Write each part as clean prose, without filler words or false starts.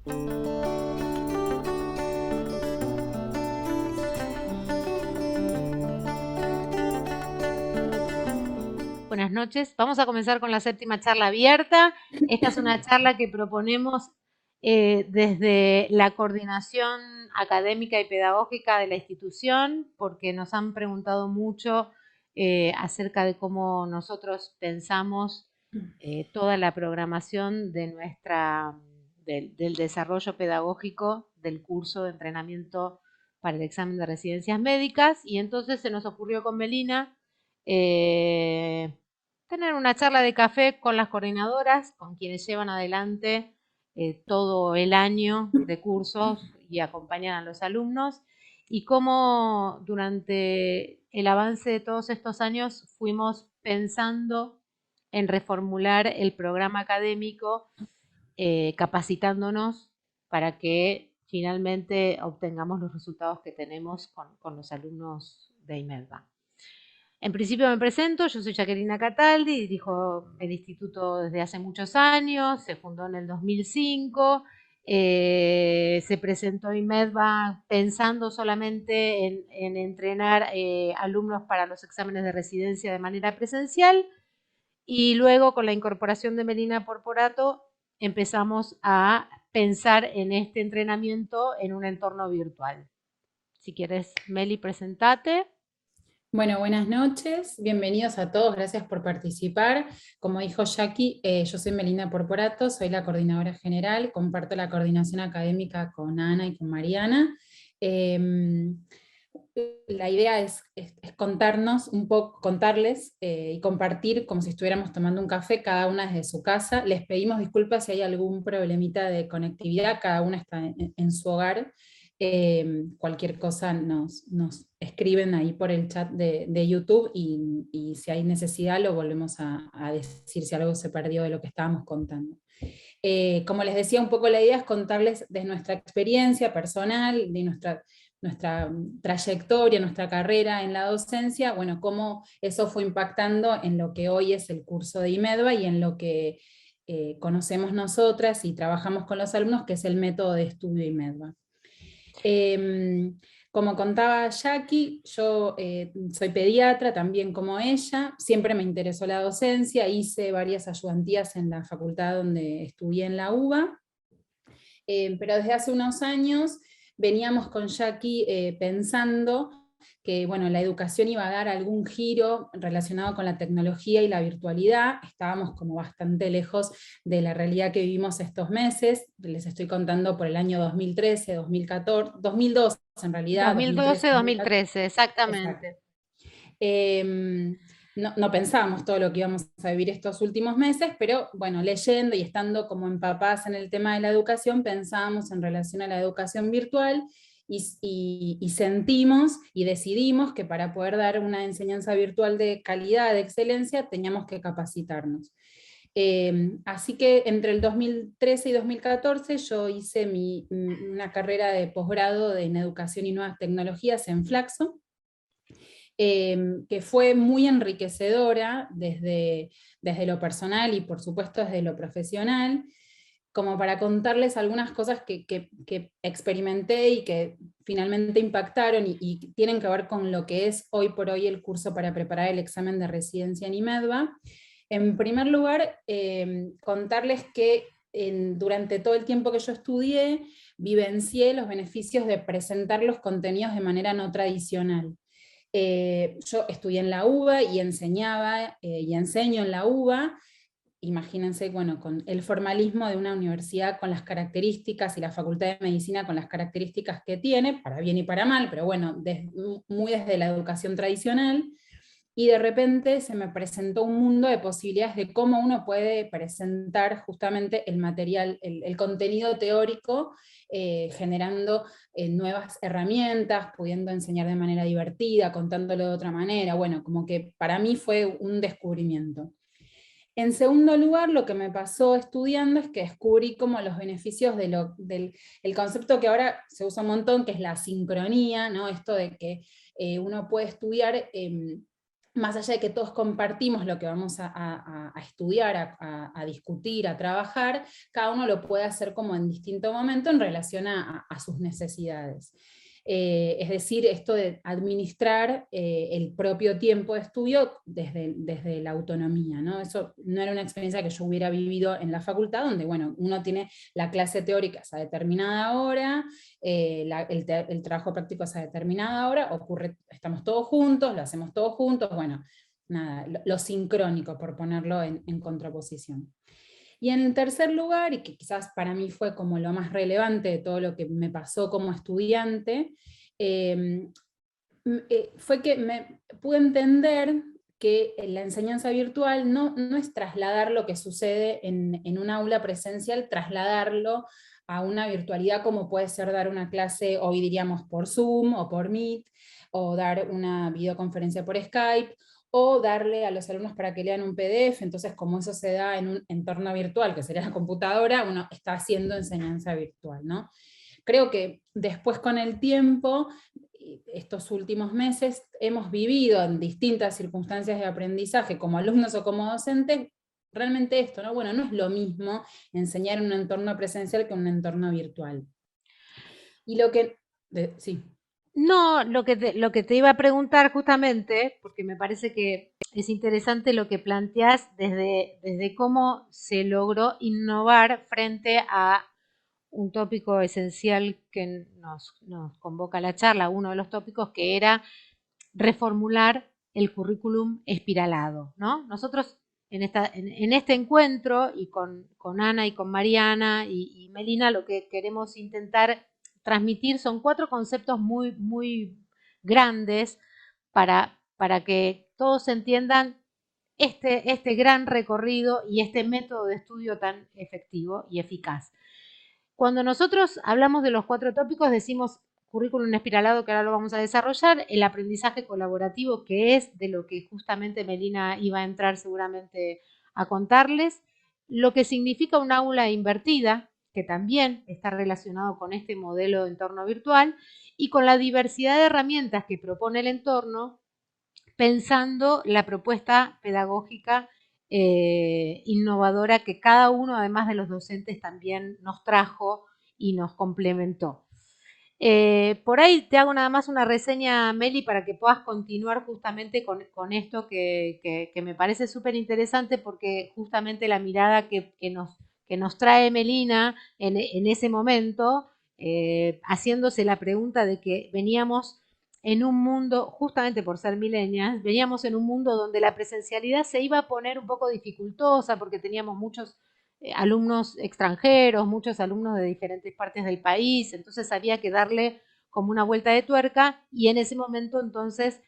Buenas noches. Vamos a comenzar con la séptima charla abierta. Esta es una charla que proponemos desde la coordinación académica y pedagógica de la institución, porque nos han preguntado mucho acerca de cómo nosotros pensamos toda la programación del desarrollo pedagógico del curso de entrenamiento para el examen de residencias médicas. Y entonces se nos ocurrió con Melina tener una charla de café con las coordinadoras, con quienes llevan adelante todo el año de cursos y acompañan a los alumnos, y cómo durante el avance de todos estos años fuimos pensando en reformular el programa académico, capacitándonos para que finalmente obtengamos los resultados que tenemos con los alumnos de IMEDVA. En principio me presento, yo soy Jacqueline Cataldi, dirijo el instituto desde hace muchos años, se fundó en el 2005, se presentó IMEDVA pensando solamente en entrenar alumnos para los exámenes de residencia de manera presencial, y luego con la incorporación de Melina Porporato empezamos a pensar en este entrenamiento en un entorno virtual. Si quieres, Meli, presentate. Bueno, buenas noches, bienvenidos a todos, gracias por participar. Como dijo Jackie, yo soy Melina Porporato, soy la coordinadora general, comparto la coordinación académica con Ana y con Mariana. Em, la idea es contarnos un poco, contarles y compartir como si estuviéramos tomando un café, cada una desde su casa. Les pedimos disculpas si hay algún problemita de conectividad, cada una está en su hogar. Cualquier cosa nos escriben ahí por el chat de YouTube y si hay necesidad lo volvemos a decir si algo se perdió de lo que estábamos contando. Como les decía, un poco la idea es contarles de nuestra experiencia personal, de nuestra trayectoria, nuestra carrera en la docencia, bueno, cómo eso fue impactando en lo que hoy es el curso de IMEDVA y en lo que conocemos nosotras y trabajamos con los alumnos, que es el método de estudio IMEDVA. Como contaba Jackie, yo soy pediatra también como ella, siempre me interesó la docencia, hice varias ayudantías en la facultad donde estudié en la UBA, pero desde hace unos años veníamos con Jackie pensando que bueno, la educación iba a dar algún giro relacionado con la tecnología y la virtualidad. Estábamos como bastante lejos de la realidad que vivimos estos meses. Les estoy contando por el año 2013, 2014, 2012 en realidad, 2013, 2014. 2012-2013, exactamente. Exacto. No pensábamos todo lo que íbamos a vivir estos últimos meses, pero bueno, leyendo y estando como empapadas en el tema de la educación, pensábamos en relación a la educación virtual y sentimos y decidimos que para poder dar una enseñanza virtual de calidad, de excelencia, teníamos que capacitarnos. Así que entre el 2013 y 2014 yo hice una carrera de posgrado en educación y nuevas tecnologías en Flaxo, que fue muy enriquecedora desde lo personal y por supuesto desde lo profesional, como para contarles algunas cosas que experimenté y que finalmente impactaron y tienen que ver con lo que es hoy por hoy el curso para preparar el examen de residencia en IMEDVA. En primer lugar, contarles que durante todo el tiempo que yo estudié, vivencié los beneficios de presentar los contenidos de manera no tradicional. Yo estudié en la UBA y enseñaba y enseño en la UBA. Imagínense, bueno, con el formalismo de una universidad con las características y la Facultad de Medicina con las características que tiene, para bien y para mal, pero bueno, muy desde la educación tradicional, y de repente se me presentó un mundo de posibilidades de cómo uno puede presentar justamente el material, el contenido teórico, generando nuevas herramientas, pudiendo enseñar de manera divertida, contándolo de otra manera. Bueno, como que para mí fue un descubrimiento. En segundo lugar, lo que me pasó estudiando es que descubrí como los beneficios del el concepto que ahora se usa un montón, que es la sincronía, ¿no? Esto de que uno puede estudiar más allá de que todos compartimos lo que vamos a estudiar, a discutir, a trabajar, cada uno lo puede hacer como en distinto momento en relación a sus necesidades. Es decir, esto de administrar el propio tiempo de estudio desde la autonomía, ¿no? Eso no era una experiencia que yo hubiera vivido en la facultad, donde bueno, uno tiene la clase teórica a determinada hora, el trabajo práctico es a determinada hora, estamos todos juntos, lo hacemos todos juntos, bueno, nada, lo sincrónico, por ponerlo en contraposición. Y en tercer lugar, y que quizás para mí fue como lo más relevante de todo lo que me pasó como estudiante, eh, fue que me pude entender que la enseñanza virtual no es trasladar lo que sucede en un aula presencial, trasladarlo a una virtualidad como puede ser dar una clase, hoy diríamos por Zoom o por Meet, o dar una videoconferencia por Skype, o darle a los alumnos para que lean un PDF, entonces como eso se da en un entorno virtual, que sería la computadora, uno está haciendo enseñanza virtual, ¿no? Creo que después con el tiempo, estos últimos meses, hemos vivido en distintas circunstancias de aprendizaje, como alumnos o como docentes, realmente esto, ¿no? Bueno, no es lo mismo enseñar en un entorno presencial que en un entorno virtual. Y lo que... sí. No, lo que te iba a preguntar justamente, porque me parece que es interesante lo que planteás desde cómo se logró innovar frente a un tópico esencial que nos convoca a la charla, uno de los tópicos que era reformular el currículum espiralado, ¿no? Nosotros en este encuentro y con Ana y con Mariana y Melina lo que queremos intentar transmitir son 4 conceptos muy grandes para que todos entiendan este gran recorrido y este método de estudio tan efectivo y eficaz. Cuando nosotros hablamos de los 4 tópicos, decimos currículum espiralado, que ahora lo vamos a desarrollar, el aprendizaje colaborativo, que es de lo que justamente Melina iba a entrar seguramente a contarles, lo que significa un aula invertida, que también está relacionado con este modelo de entorno virtual, y con la diversidad de herramientas que propone el entorno, pensando la propuesta pedagógica innovadora que cada uno, además de los docentes, también nos trajo y nos complementó. Por ahí te hago nada más una reseña, Meli, para que puedas continuar justamente con esto que me parece súper interesante, porque justamente la mirada que nos trae Melina en ese momento, haciéndose la pregunta de que veníamos en un mundo, justamente por ser millennials, veníamos en un mundo donde la presencialidad se iba a poner un poco dificultosa porque teníamos muchos alumnos extranjeros, muchos alumnos de diferentes partes del país, entonces había que darle como una vuelta de tuerca y en ese momento entonces,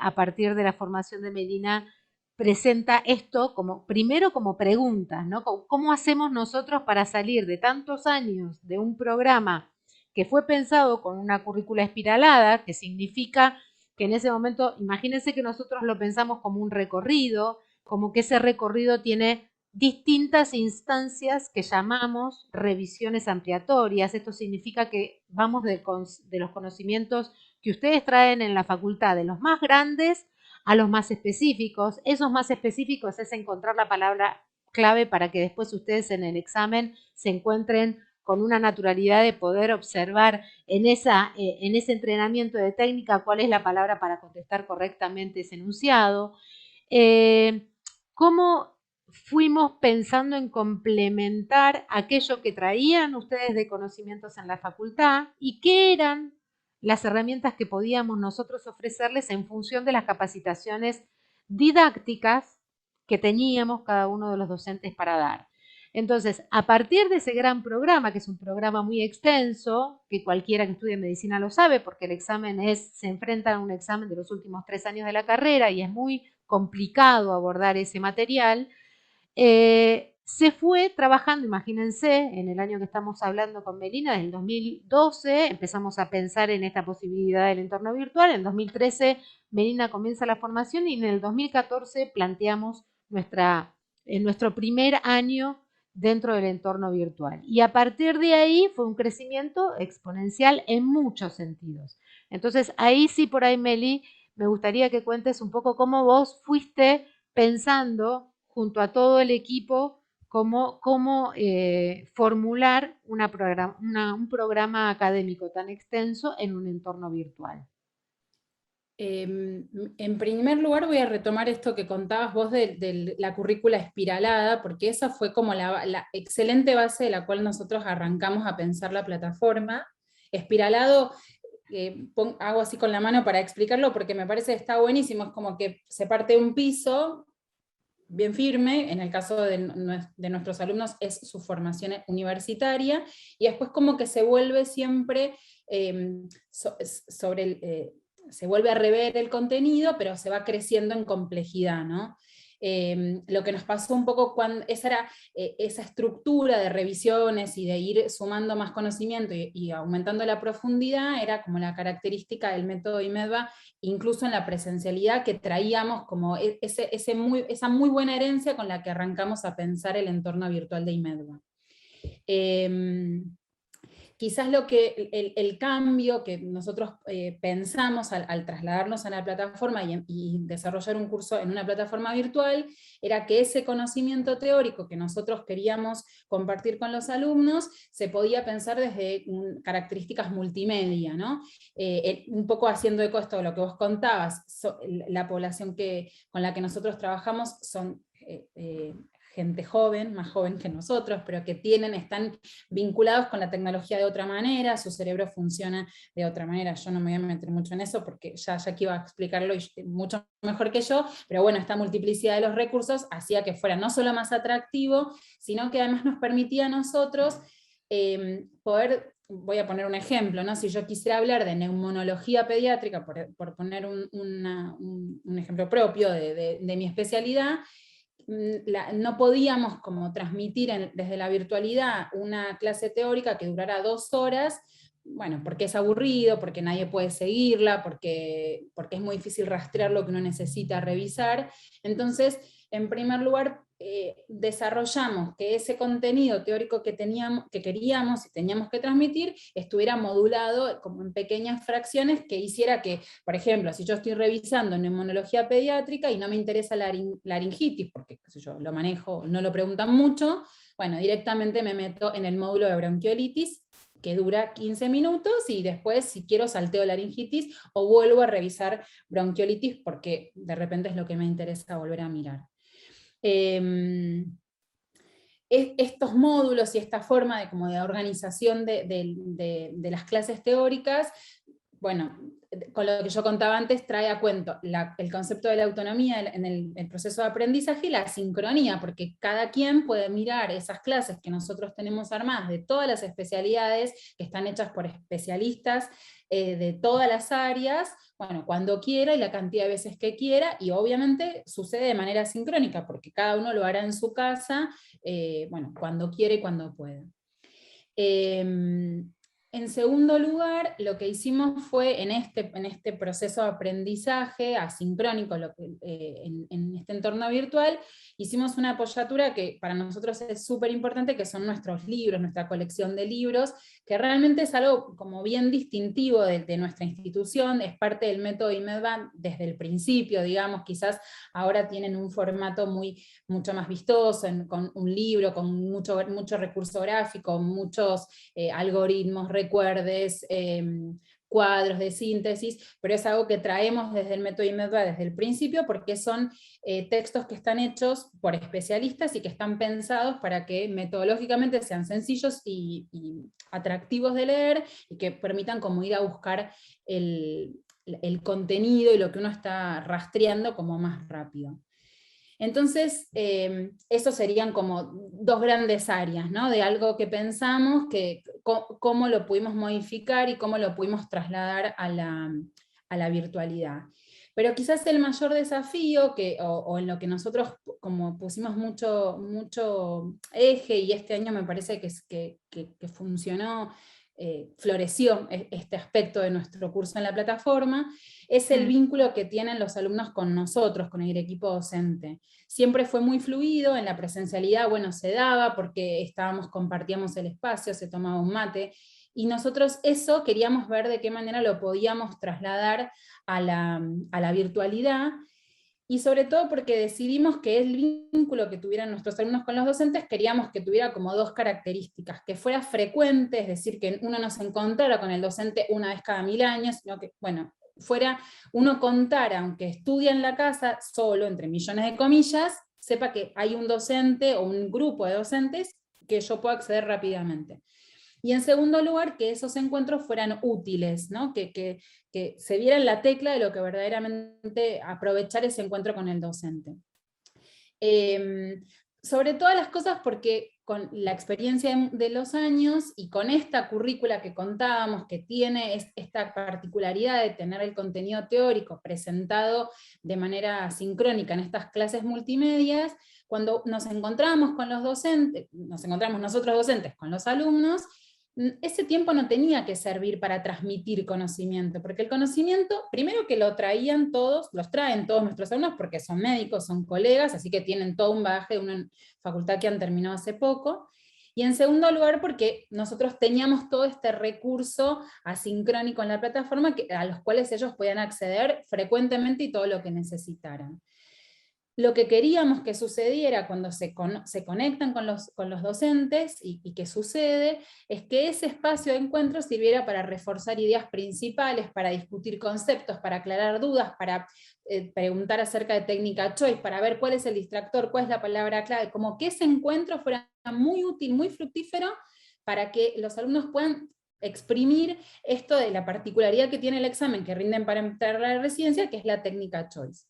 a partir de la formación de Medina, presenta esto como, primero como preguntas, ¿no? ¿Cómo hacemos nosotros para salir de tantos años de un programa que fue pensado con una currícula espiralada, que significa que en ese momento, imagínense que nosotros lo pensamos como un recorrido, como que ese recorrido tiene distintas instancias que llamamos revisiones ampliatorias. Esto significa que vamos de los conocimientos que ustedes traen en la facultad, de los más grandes a los más específicos. Esos más específicos es encontrar la palabra clave para que después ustedes en el examen se encuentren con una naturalidad de poder observar en ese entrenamiento de técnica cuál es la palabra para contestar correctamente ese enunciado. ¿Cómo fuimos pensando en complementar aquello que traían ustedes de conocimientos en la facultad y qué eran las herramientas que podíamos nosotros ofrecerles en función de las capacitaciones didácticas que teníamos cada uno de los docentes para dar? Entonces, a partir de ese gran programa, que es un programa muy extenso, que cualquiera que estudie medicina lo sabe, porque el examen se enfrenta a un examen de los últimos 3 años de la carrera y es muy complicado abordar ese material, se fue trabajando, imagínense, en el año que estamos hablando con Melina, desde el 2012 empezamos a pensar en esta posibilidad del entorno virtual, en 2013 Melina comienza la formación y en el 2014 planteamos nuestro primer año dentro del entorno virtual. Y a partir de ahí fue un crecimiento exponencial en muchos sentidos. Entonces ahí sí, por ahí Meli, me gustaría que cuentes un poco cómo vos fuiste pensando junto a todo el equipo cómo formular un programa académico tan extenso en un entorno virtual. En primer lugar voy a retomar esto que contabas vos de la currícula espiralada, porque esa fue como la excelente base de la cual nosotros arrancamos a pensar la plataforma. Espiralado, hago así con la mano para explicarlo, porque me parece que está buenísimo, es como que se parte un piso bien firme, en el caso de nuestros alumnos es su formación universitaria, y después como que se vuelve siempre sobre se vuelve a rever el contenido, pero se va creciendo en complejidad, ¿no? Lo que nos pasó un poco cuando esa era esa estructura de revisiones y de ir sumando más conocimiento y aumentando la profundidad, era como la característica del método IMEDVA, incluso en la presencialidad, que traíamos como esa muy buena herencia con la que arrancamos a pensar el entorno virtual de IMEDVA. Quizás el cambio que nosotros pensamos al trasladarnos a la plataforma y desarrollar un curso en una plataforma virtual, era que ese conocimiento teórico que nosotros queríamos compartir con los alumnos, se podía pensar desde características multimedia, ¿no? Un poco haciendo eco esto de lo que vos contabas, la población con la que nosotros trabajamos son gente joven, más joven que nosotros, pero que están vinculados con la tecnología de otra manera, su cerebro funciona de otra manera. Yo no me voy a meter mucho en eso porque ya que iba a explicarlo mucho mejor que yo, pero bueno, esta multiplicidad de los recursos hacía que fuera no solo más atractivo, sino que además nos permitía a nosotros poder, voy a poner un ejemplo, ¿no? Si yo quisiera hablar de neumonología pediátrica, por poner un ejemplo propio de mi especialidad, no podíamos como transmitir desde la virtualidad una clase teórica que durara 2 horas, bueno, porque es aburrido, porque nadie puede seguirla, porque es muy difícil rastrear lo que uno necesita revisar. Entonces, en primer lugar, desarrollamos que ese contenido teórico que queríamos y teníamos que transmitir estuviera modulado como en pequeñas fracciones, que hiciera que, por ejemplo, si yo estoy revisando neumonología pediátrica y no me interesa la laringitis, porque qué sé yo, lo manejo, no lo preguntan mucho, bueno, directamente me meto en el módulo de bronquiolitis, que dura 15 minutos, y después, si quiero, salteo laringitis o vuelvo a revisar bronquiolitis, porque de repente es lo que me interesa volver a mirar. Estos módulos y esta forma de organización de las clases teóricas, bueno, con lo que yo contaba antes, trae a cuento el concepto de la autonomía en el proceso de aprendizaje y la sincronía, porque cada quien puede mirar esas clases que nosotros tenemos armadas de todas las especialidades, que están hechas por especialistas de todas las áreas, bueno, cuando quiera y la cantidad de veces que quiera, y obviamente sucede de manera sincrónica, porque cada uno lo hará en su casa, bueno, cuando quiere y cuando pueda. En segundo lugar, lo que hicimos fue en este proceso de aprendizaje asincrónico, en este entorno virtual, hicimos una apoyatura que para nosotros es súper importante, que son nuestros libros, nuestra colección de libros, que realmente es algo como bien distintivo de nuestra institución, es parte del método IMEDVA desde el principio, digamos, quizás ahora tienen un formato mucho más vistoso, con un libro, con mucho recurso gráfico, muchos algoritmos, recuerdes, cuadros de síntesis, pero es algo que traemos desde el método IMEDVA desde el principio, porque son textos que están hechos por especialistas y que están pensados para que metodológicamente sean sencillos y atractivos de leer, y que permitan como ir a buscar el contenido y lo que uno está rastreando como más rápido. Entonces, esos serían como 2 grandes áreas, ¿no? De algo que pensamos, cómo lo pudimos modificar y cómo lo pudimos trasladar a la virtualidad. Pero quizás el mayor desafío, o en lo que nosotros como pusimos mucho eje, y este año me parece que funcionó, floreció este aspecto de nuestro curso en la plataforma, es el vínculo que tienen los alumnos con nosotros, con el equipo docente. Siempre fue muy fluido, en la presencialidad, bueno, se daba porque compartíamos el espacio, se tomaba un mate, y nosotros eso queríamos ver de qué manera lo podíamos trasladar a la virtualidad, y sobre todo porque decidimos que el vínculo que tuvieran nuestros alumnos con los docentes, queríamos que tuviera como dos características: que fuera frecuente, es decir, que uno no se encontrara con el docente una vez cada 1000 años, sino que, bueno, fuera, uno contara, aunque estudia en la casa, solo, entre millones de comillas, sepa que hay un docente o un grupo de docentes que yo puedo acceder rápidamente. Y en segundo lugar, que esos encuentros fueran útiles, ¿no? Que se viera en la tecla de lo que verdaderamente aprovechar ese encuentro con el docente. Sobre todas las cosas porque con la experiencia de los años y con esta currícula que contábamos, que tiene esta particularidad de tener el contenido teórico presentado de manera sincrónica en estas clases multimedias, cuando nos encontramos con los docentes, nos encontramos nosotros docentes con los alumnos, ese tiempo no tenía que servir para transmitir conocimiento, porque el conocimiento, primero que lo traían todos, los traen todos nuestros alumnos, porque son médicos, son colegas, así que tienen todo un bagaje de una facultad que han terminado hace poco, y en segundo lugar porque nosotros teníamos todo este recurso asincrónico en la plataforma a los cuales ellos podían acceder frecuentemente y todo lo que necesitaran. Lo que queríamos que sucediera cuando se conectan con los docentes, y que sucede, es que ese espacio de encuentro sirviera para reforzar ideas principales, para discutir conceptos, para aclarar dudas, para preguntar acerca de técnica choice, para ver cuál es el distractor, cuál es la palabra clave, como que ese encuentro fuera muy útil, muy fructífero, para que los alumnos puedan exprimir esto de la particularidad que tiene el examen que rinden para entrar a la residencia, que es la técnica choice.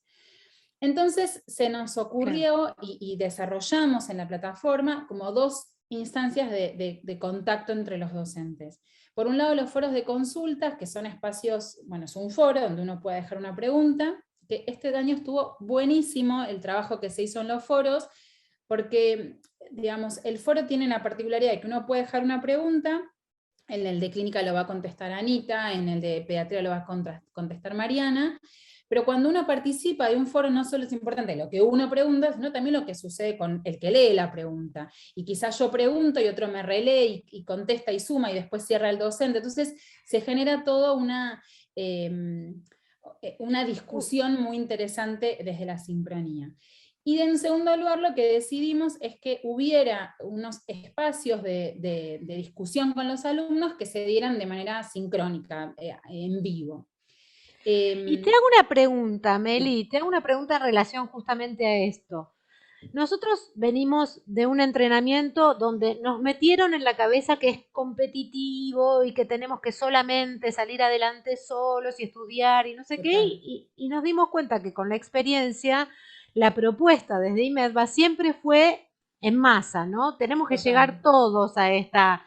Entonces se nos ocurrió y desarrollamos en la plataforma como dos instancias de contacto entre los docentes. Por un lado, los foros de consultas, que son espacios, bueno, es un foro donde uno puede dejar una pregunta, que este año estuvo buenísimo el trabajo que se hizo en los foros, porque, digamos, el foro tiene la particularidad de que uno puede dejar una pregunta, en el de clínica lo va a contestar Anita, en el de pediatría lo va a contestar Mariana, pero cuando uno participa de un foro no solo es importante lo que uno pregunta, sino también lo que sucede con el que lee la pregunta. Y quizás yo pregunto y otro me relee y contesta y suma y después cierra el docente. Entonces se genera toda una discusión muy interesante desde la sincronía. Y en segundo lugar, lo que decidimos es que hubiera unos espacios de discusión con los alumnos que se dieran de manera sincrónica, en vivo. Y te hago una pregunta, Meli, te hago una pregunta en relación justamente a esto. Nosotros venimos de un entrenamiento donde nos metieron en la cabeza que es competitivo y que tenemos que solamente salir adelante solos y estudiar y no sé qué, y nos dimos cuenta que con la experiencia la propuesta desde IMEDVA siempre fue en masa, ¿no? Tenemos que llegar todos a esta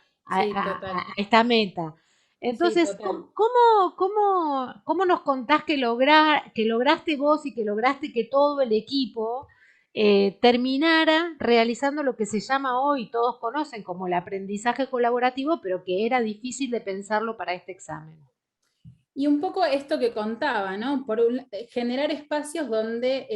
meta. Entonces, ¿cómo nos contás que lograste vos y que lograste que todo el equipo terminara realizando lo que se llama hoy, todos conocen como el aprendizaje colaborativo, pero que era difícil de pensarlo para este examen? Y un poco esto que contaba, ¿no? Generar espacios donde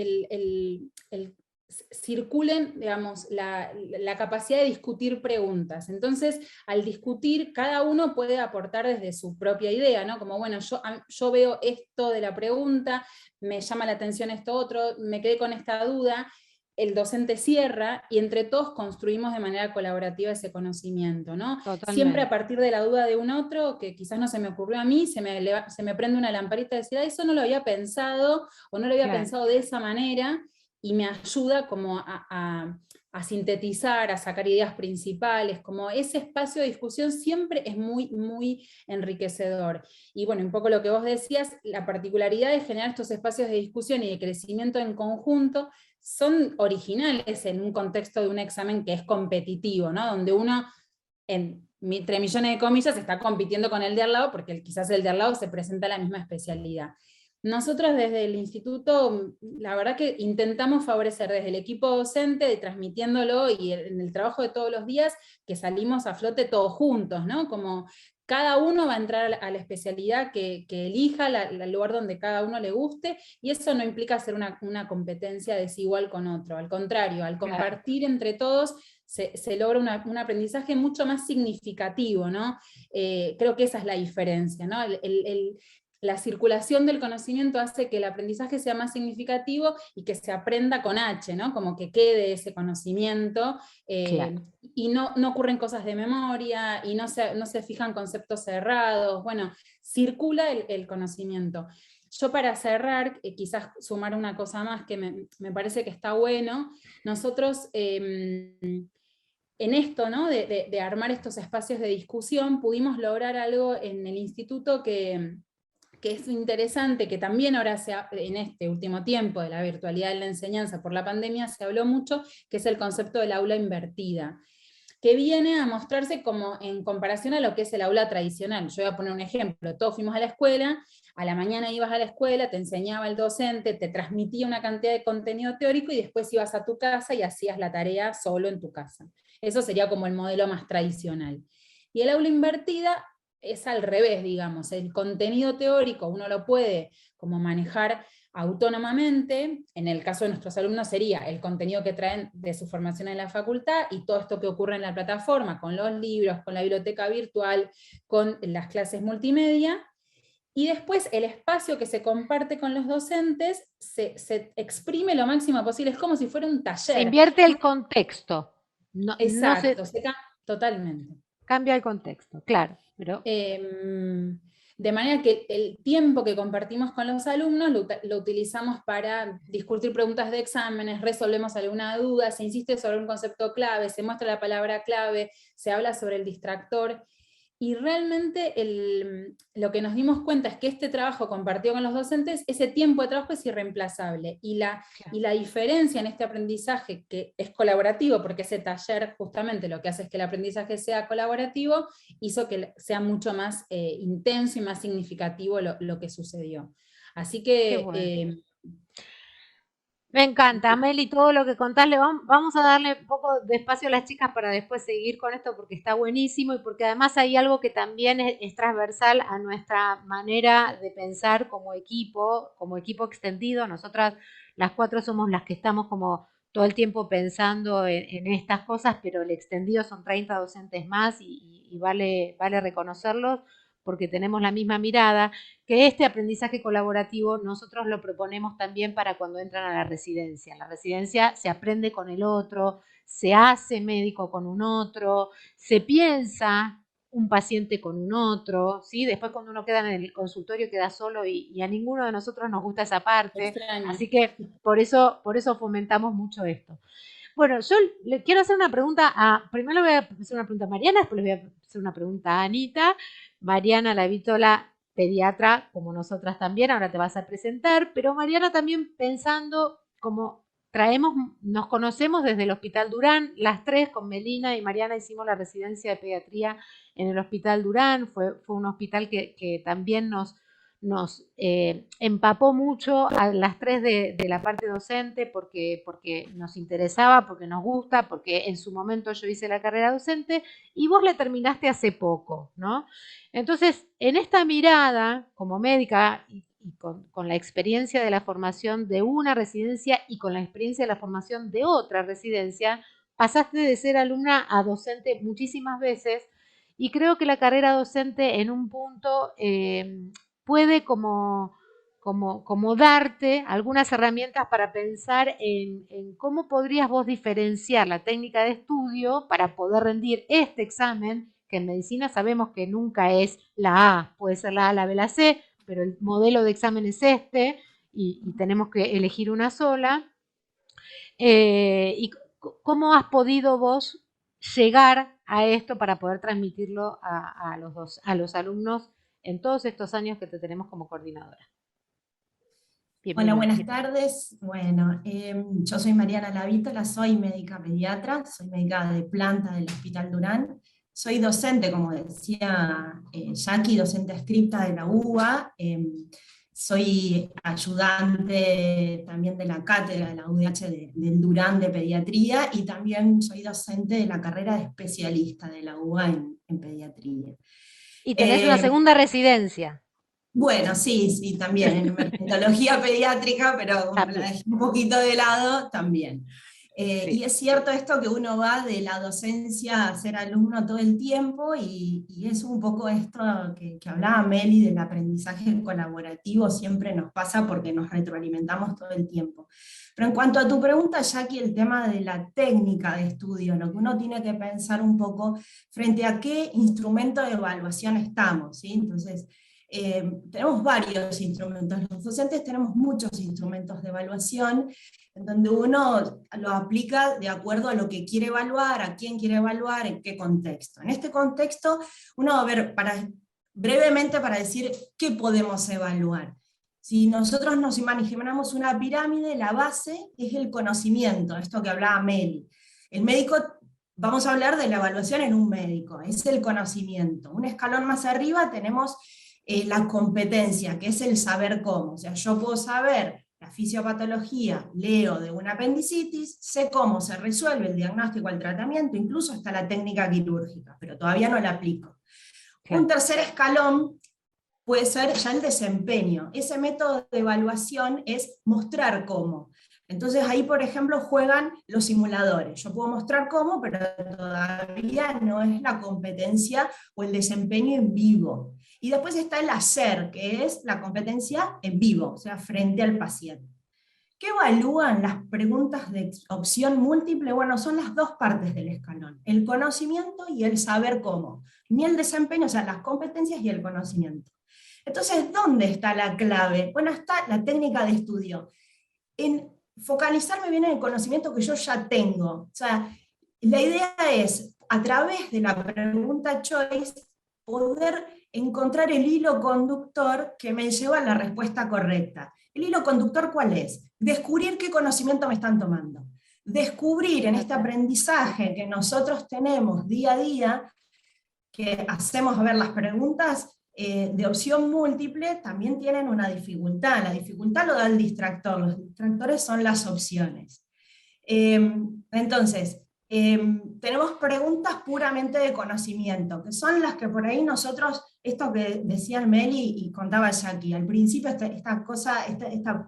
circulen, digamos, la capacidad de discutir preguntas. Entonces, al discutir, cada uno puede aportar desde su propia idea, ¿no? Como, bueno, yo veo esto de la pregunta, me llama la atención esto otro, me quedé con esta duda, el docente cierra y entre todos construimos de manera colaborativa ese conocimiento, ¿no? Totalmente. Siempre a partir de la duda de un otro, que quizás no se me ocurrió a mí, se me prende una lamparita de decir, eso no lo había pensado, o no lo había pensado de esa manera, y me ayuda como a sintetizar, a sacar ideas principales, como ese espacio de discusión siempre es muy, muy enriquecedor. Y bueno, un poco lo que vos decías, la particularidad de generar estos espacios de discusión y de crecimiento en conjunto son originales en un contexto de un examen que es competitivo, ¿no? Donde uno, entre millones de comillas, está compitiendo con el de al lado, porque quizás el de al lado se presenta a la misma especialidad. nosotros desde el instituto, la verdad que intentamos favorecer desde el equipo docente, de transmitiéndolo y en el trabajo de todos los días, que salimos a flote todos juntos, ¿no? Como cada uno va a entrar a la especialidad que elija, el lugar donde cada uno le guste, y eso no implica hacer una competencia desigual con otro, al contrario, al Claro, compartir entre todos se logra un aprendizaje mucho más significativo, ¿no? Creo que esa es la diferencia, ¿no? La circulación del conocimiento hace que el aprendizaje sea más significativo y que se aprenda con H, ¿no? Como que quede ese conocimiento, claro. y no ocurren cosas de memoria, y no se fijan conceptos cerrados, bueno, circula el conocimiento. Yo para cerrar, quizás sumar una cosa más que me parece que está bueno, nosotros en esto, ¿no? de armar estos espacios de discusión, pudimos lograr algo en el instituto que es interesante, que también ahora en este último tiempo de la virtualidad de la enseñanza por la pandemia se habló mucho, que es el concepto del aula invertida, que viene a mostrarse como en comparación a lo que es el aula tradicional. Yo voy a poner un ejemplo, todos fuimos a la escuela, a la mañana ibas a la escuela, te enseñaba el docente, te transmitía una cantidad de contenido teórico y después ibas a tu casa y hacías la tarea solo en tu casa. Eso sería como el modelo más tradicional. Y el aula invertida es al revés, digamos, el contenido teórico uno lo puede como manejar autónomamente. En el caso de nuestros alumnos sería el contenido que traen de su formación en la facultad y todo esto que ocurre en la plataforma, con los libros, con la biblioteca virtual, con las clases multimedia, y después el espacio que se comparte con los docentes se exprime lo máximo posible, es como si fuera un Se taller. invierte el contexto. No, no se Exacto, totalmente. cambia el contexto, claro, pero De manera que el tiempo que compartimos con los alumnos lo utilizamos para discutir preguntas de exámenes, resolvemos alguna duda, se insiste sobre un concepto clave, se muestra la palabra clave, se habla sobre el distractor, y realmente lo que nos dimos cuenta es que este trabajo compartido con los docentes, ese tiempo de trabajo es irreemplazable, y la diferencia en este aprendizaje, que es colaborativo, porque ese taller justamente lo que hace es que el aprendizaje sea colaborativo, hizo que sea mucho más intenso y más significativo lo que sucedió. Así qué que bueno. Me encanta, Meli, todo lo que contás. Vamos a darle un poco de espacio a las chicas para después seguir con esto porque está buenísimo y porque además hay algo que también es transversal a nuestra manera de pensar como equipo extendido. Nosotras las cuatro somos las que estamos como todo el tiempo pensando en estas cosas, pero el extendido son 30 docentes más y vale reconocerlos porque tenemos la misma mirada, que este aprendizaje colaborativo nosotros lo proponemos también para cuando entran a la residencia. En la residencia se aprende con el otro, se hace médico con un otro, se piensa un paciente con un otro, ¿sí? Después cuando uno queda en el consultorio queda solo y a ninguno de nosotros nos gusta esa parte, extraño. así que por eso fomentamos mucho esto. Bueno, yo le quiero hacer una pregunta primero le voy a hacer una pregunta a Mariana, después le voy a hacer una pregunta a Anita. Mariana La Vítola, pediatra, como nosotras también, ahora te vas a presentar, pero Mariana también pensando como nos conocemos desde el Hospital Durán, las tres con Melina y Mariana hicimos la residencia de pediatría en el Hospital Durán, fue un hospital que también nos empapó mucho a las tres de la parte docente porque nos interesaba, porque nos gusta, porque en su momento yo hice la carrera docente y vos la terminaste hace poco, ¿no? Entonces, en esta mirada como médica y con la experiencia de la formación de una residencia y con la experiencia de la formación de otra residencia, pasaste de ser alumna a docente muchísimas veces y creo que la carrera docente en un punto puede como darte algunas herramientas para pensar en cómo podrías vos diferenciar la técnica de estudio para poder rendir este examen, que en medicina sabemos que nunca es la A, puede ser la A, la B, la C, pero el modelo de examen es este y tenemos que elegir una sola. ¿Y cómo has podido vos llegar a esto para poder transmitirlo a los alumnos en todos estos años que te tenemos como coordinadora? Hola, Bienvenida. buenas tardes. Bueno, yo soy Mariana Lavítola, soy médica pediatra, soy médica de planta del Hospital Durán. Soy docente, como decía Jackie, docente adscripta de la UBA. soy ayudante también de la cátedra de la UDH del Durán de Pediatría, y también soy docente de la carrera de especialista de la UBA en pediatría. Y tenés una segunda residencia. Bueno, sí, sí, también, en emergentología pediátrica, pero como la dejé un poquito de lado, también. Sí. Y es cierto esto que uno va de la docencia a ser alumno todo el tiempo, y es un poco esto que hablaba Meli del aprendizaje colaborativo, siempre nos pasa porque nos retroalimentamos todo el tiempo. Pero en cuanto a tu pregunta, Jackie, el tema de la técnica de estudio, lo que uno tiene que pensar un poco frente a qué instrumento de evaluación estamos, ¿sí? Entonces, tenemos varios instrumentos, los docentes tenemos muchos instrumentos de evaluación, en donde uno lo aplica de acuerdo a lo que quiere evaluar, a quién quiere evaluar, en qué contexto. En este contexto, uno va a ver, brevemente para decir qué podemos evaluar. Si nosotros nos imaginamos una pirámide, la base es el conocimiento, esto que hablaba Meli. El médico, vamos a hablar de la evaluación en un médico, es el conocimiento. Un escalón más arriba tenemos la competencia, que es el saber cómo. O sea, yo puedo saber la fisiopatología, leo de una apendicitis, sé cómo se resuelve el diagnóstico, el tratamiento, incluso hasta la técnica quirúrgica, pero todavía no la aplico. Claro. Un tercer escalón puede ser ya el desempeño. Ese método de evaluación es mostrar cómo. Entonces ahí, por ejemplo, juegan los simuladores. Yo puedo mostrar cómo, pero todavía no es la competencia o el desempeño en vivo. Y después está el hacer, que es la competencia en vivo, o sea, frente al paciente. ¿Qué evalúan las preguntas de opción múltiple? Bueno, son las dos partes del escalón, el conocimiento y el saber cómo. Ni el desempeño, o sea, las competencias y el conocimiento. Entonces, ¿dónde está la clave? Bueno, está la técnica de estudio. En focalizarme bien en el conocimiento que yo ya tengo. O sea, la idea es, a través de la pregunta choice, poder encontrar el hilo conductor que me lleva a la respuesta correcta. ¿El hilo conductor cuál es? Descubrir qué conocimiento me están tomando. Descubrir en este aprendizaje que nosotros tenemos día a día, que hacemos, a ver, las preguntas de opción múltiple también tienen una dificultad. La dificultad lo da el distractor, los distractores son las opciones. Entonces, tenemos preguntas puramente de conocimiento, que son las que por ahí nosotros, esto que decían Meli y contaba Jackie, al principio esta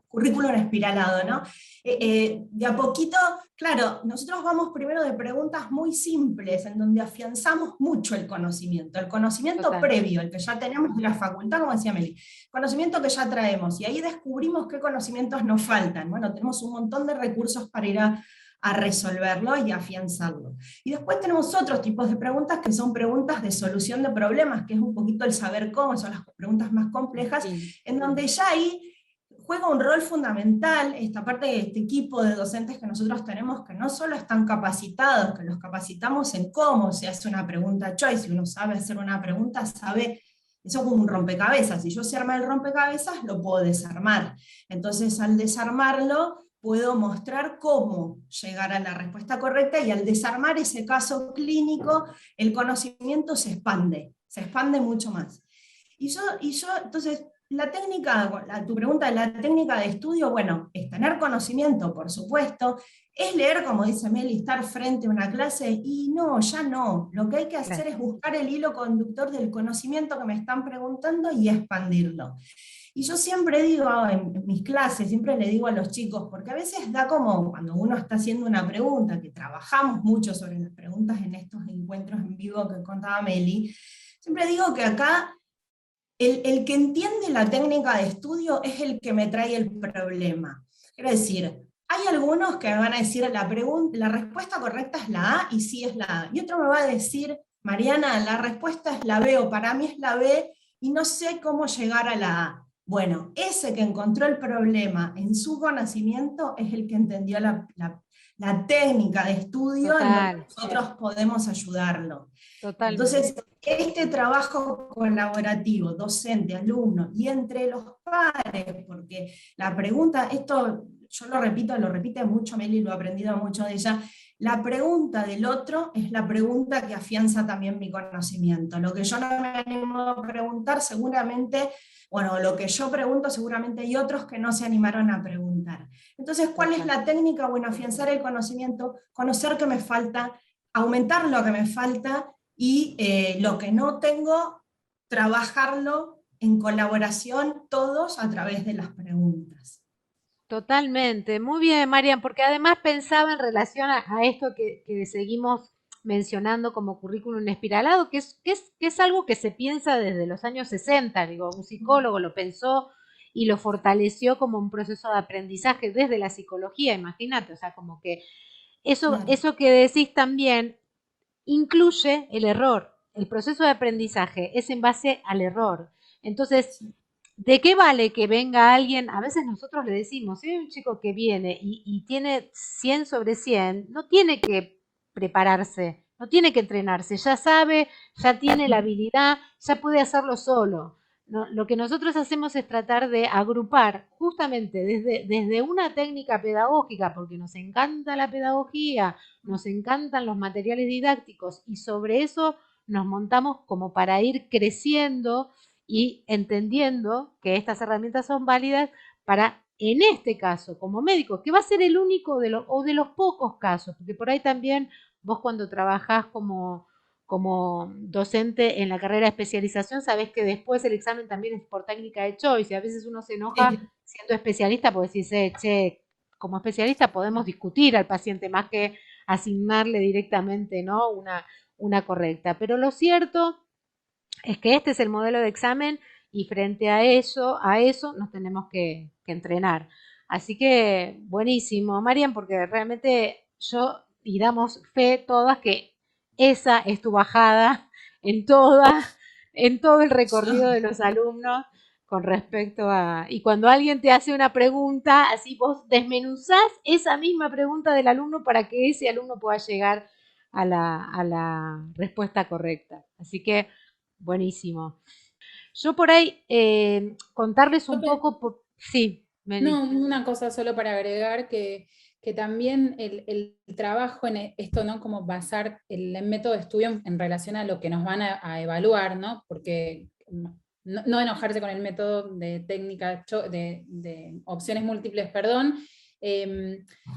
currículum espiralado, ¿no? De a poquito, claro, nosotros vamos primero de preguntas muy simples, en donde afianzamos mucho el conocimiento Total. previo, el que ya tenemos de la facultad, como decía Meli, conocimiento que ya traemos, y ahí descubrimos qué conocimientos nos faltan. Bueno, tenemos un montón de recursos para ir a resolverlo y afianzarlo. Y después tenemos otros tipos de preguntas que son preguntas de solución de problemas, que es un poquito el saber cómo, son las preguntas más complejas, sí, en donde ya ahí juega un rol fundamental esta parte de este equipo de docentes que nosotros tenemos, que no solo están capacitados, que los capacitamos en cómo se hace una pregunta choice. Si uno sabe hacer una pregunta, sabe, eso es como un rompecabezas, si yo sé armar el rompecabezas, lo puedo desarmar. Entonces, al desarmarlo, puedo mostrar cómo llegar a la respuesta correcta, y al desarmar ese caso clínico, el conocimiento se expande mucho más. Y yo entonces, la técnica, tu pregunta de la técnica de estudio, bueno, es tener conocimiento, por supuesto, es leer, como dice Meli, estar frente a una clase, y no, ya no. Lo que hay que hacer es buscar el hilo conductor del conocimiento que me están preguntando y expandirlo. Y yo siempre digo, en mis clases, siempre le digo a los chicos, porque a veces da como cuando uno está haciendo una pregunta, que trabajamos mucho sobre las preguntas en estos encuentros en vivo que contaba Meli, siempre digo que acá el que entiende la técnica de estudio es el que me trae el problema. Quiero decir, hay algunos que me van a decir la respuesta correcta es la A, y sí es la A. Y otro me va a decir, Mariana, la respuesta es la B, o para mí es la B, y no sé cómo llegar a la A. Bueno, ese que encontró el problema en su conocimiento es el que entendió la técnica de estudio. Total. En la que nosotros podemos ayudarlo. Totalmente. Entonces, este trabajo colaborativo, docente, alumno, y entre los pares, porque la pregunta, esto yo lo repito, lo repite mucho Meli, lo he aprendido mucho de ella, La pregunta del otro es la pregunta que afianza también mi conocimiento. Lo que yo no me animo a preguntar, seguramente, bueno, lo que yo pregunto, seguramente hay otros que no se animaron a preguntar. Entonces, ¿cuál es la técnica? Bueno, afianzar el conocimiento, conocer qué me falta, aumentar lo que me falta y lo que no tengo, trabajarlo en colaboración todos a través de las preguntas. Totalmente, muy bien, Marian, porque además pensaba en relación a esto que seguimos mencionando como currículum espiralado, que es algo que se piensa desde los años 60, digo, un psicólogo lo pensó y lo fortaleció como un proceso de aprendizaje desde la psicología, imagínate, o sea, como que Claro. eso que decís también incluye el error. El proceso de aprendizaje es en base al error. Entonces, ¿de qué vale que venga alguien? A veces nosotros le decimos, si hay un chico que viene y tiene 100 sobre 100, no tiene que prepararse, no tiene que entrenarse, ya sabe, ya tiene la habilidad, ya puede hacerlo solo. No, lo que nosotros hacemos es tratar de agrupar justamente desde una técnica pedagógica, porque nos encanta la pedagogía, nos encantan los materiales didácticos y sobre eso nos montamos como para ir creciendo y entendiendo que estas herramientas son válidas para, en este caso, como médico, que va a ser el único o de los pocos casos, porque por ahí también vos cuando trabajás como docente en la carrera de especialización, sabés que después el examen también es por técnica de choice, y a veces uno se enoja siendo especialista porque dice, che, como especialista podemos discutir al paciente más que asignarle directamente, ¿no? Una correcta. Pero lo cierto es que este es el modelo de examen y frente a eso nos tenemos que entrenar. Así que buenísimo, Marian, porque realmente yo y damos fe todas que esa es tu bajada en en todo el recorrido de los alumnos con respecto a... Y cuando alguien te hace una pregunta, así vos desmenuzás esa misma pregunta del alumno para que ese alumno pueda llegar a la respuesta correcta. Así que buenísimo. Yo por ahí contarles un poco, sí, No, Meli. una cosa solo para agregar que también el trabajo en esto, ¿no? Como basar el método de estudio en relación a lo que nos van a evaluar, ¿no? Porque no enojarse con el método de técnica, de opciones múltiples, perdón.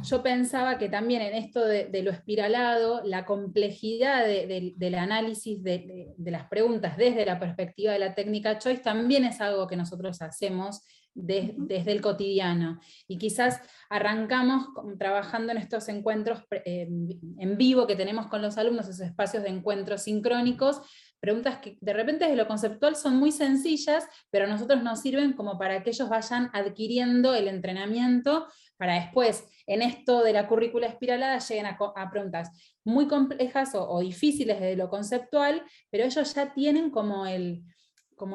Yo pensaba que también en esto de lo espiralado, la complejidad del análisis de las preguntas desde la perspectiva de la técnica choice también es algo que nosotros hacemos desde el cotidiano. Y quizás arrancamos trabajando en estos encuentros en vivo que tenemos con los alumnos, esos espacios de encuentros sincrónicos, preguntas que de repente desde lo conceptual son muy sencillas, pero a nosotros nos sirven como para que ellos vayan adquiriendo el entrenamiento para después, en esto de la currícula espiralada, lleguen a preguntas muy complejas o difíciles desde lo conceptual, pero ellos ya tienen como el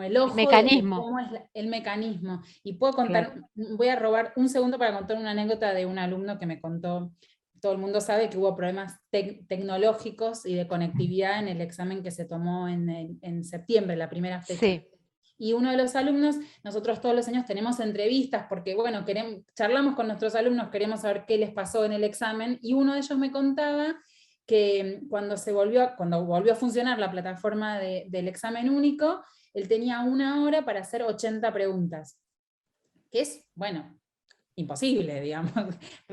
El ojo de mecanismo, cómo es el mecanismo. Y puedo contar, claro. voy a robar un segundo para contar una anécdota de un alumno que me contó. Todo el mundo sabe que hubo problemas tecnológicos y de conectividad en el examen que se tomó en septiembre, la primera fecha. Sí, Y uno de los alumnos, nosotros todos los años tenemos entrevistas porque, bueno, charlamos con nuestros alumnos, queremos saber qué les pasó en el examen, y uno de ellos me contaba que cuando volvió a funcionar la plataforma del examen único, él tenía 1 hora para hacer 80 preguntas, que es, bueno, imposible, digamos,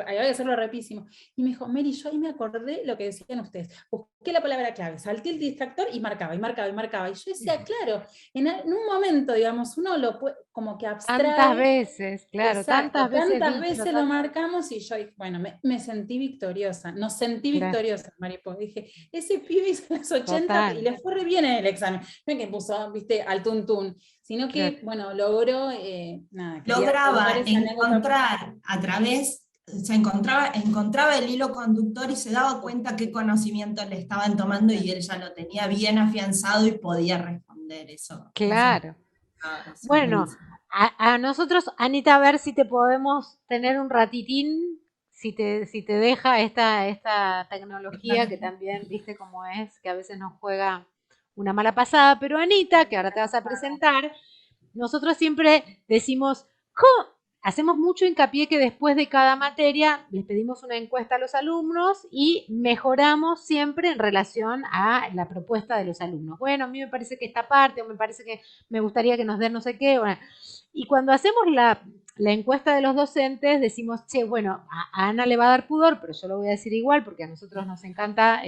había que hacerlo rapidísimo. Y me dijo, Mary, yo ahí me acordé lo que decían ustedes, busqué la palabra clave, salté el distractor y marcaba, y marcaba, y marcaba. Y yo decía, claro, en un momento, digamos, uno lo puede, como que tantas abstrae. veces, claro, Exacto, tantas veces tantas dicho, veces lo marcamos y yo, bueno, me sentí victoriosa, nos sentí claro, victoriosa, Maripo. Dije, ese pibe hizo las 80 y total, le fue re bien en el examen. No es que puso, viste, al tuntún, sino claro. que, bueno, logró, nada, quería contar Lograba esa anécdota. encontrar a través, encontraba el hilo conductor y se daba cuenta qué conocimiento le estaban tomando y él ya lo tenía bien afianzado y podía responder eso. Claro. Eso es Bueno, buenísimo. a nosotros, Anita, a ver si te podemos tener un ratitín, si te deja esta tecnología que también, viste cómo es, que a veces nos juega una mala pasada, pero Anita, que ahora te vas a presentar, nosotros siempre decimos, hacemos mucho hincapié que después de cada materia les pedimos una encuesta a los alumnos y mejoramos siempre en relación a la propuesta de los alumnos. Bueno, a mí me parece que esta parte, o me parece que me gustaría que nos den no sé qué. Bueno. Y cuando hacemos la encuesta de los docentes, decimos, che, bueno, a Ana le va a dar pudor, pero yo lo voy a decir igual, porque a nosotros nos encanta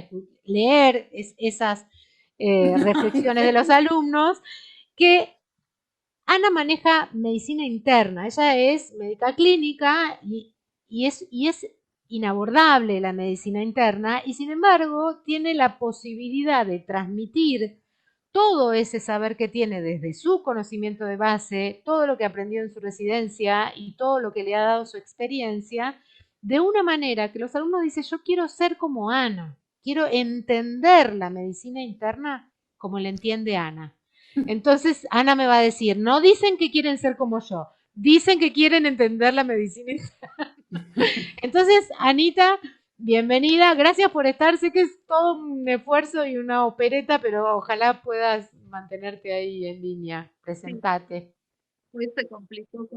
leer esas reflexiones de los alumnos, que Ana maneja medicina interna, ella es médica clínica y es inabordable la medicina interna, y sin embargo tiene la posibilidad de transmitir todo ese saber que tiene desde su conocimiento de base, todo lo que aprendió en su residencia y todo lo que le ha dado su experiencia, de una manera que los alumnos dicen, yo quiero ser como Ana, quiero entender la medicina interna como la entiende Ana. Entonces Ana me va a decir, no dicen que quieren ser como yo, dicen que quieren entender la medicina interna. Entonces, Anita, bienvenida, gracias por estar, sé que es todo un esfuerzo y una opereta, pero ojalá puedas mantenerte ahí en línea, presentate. Hoy se complicó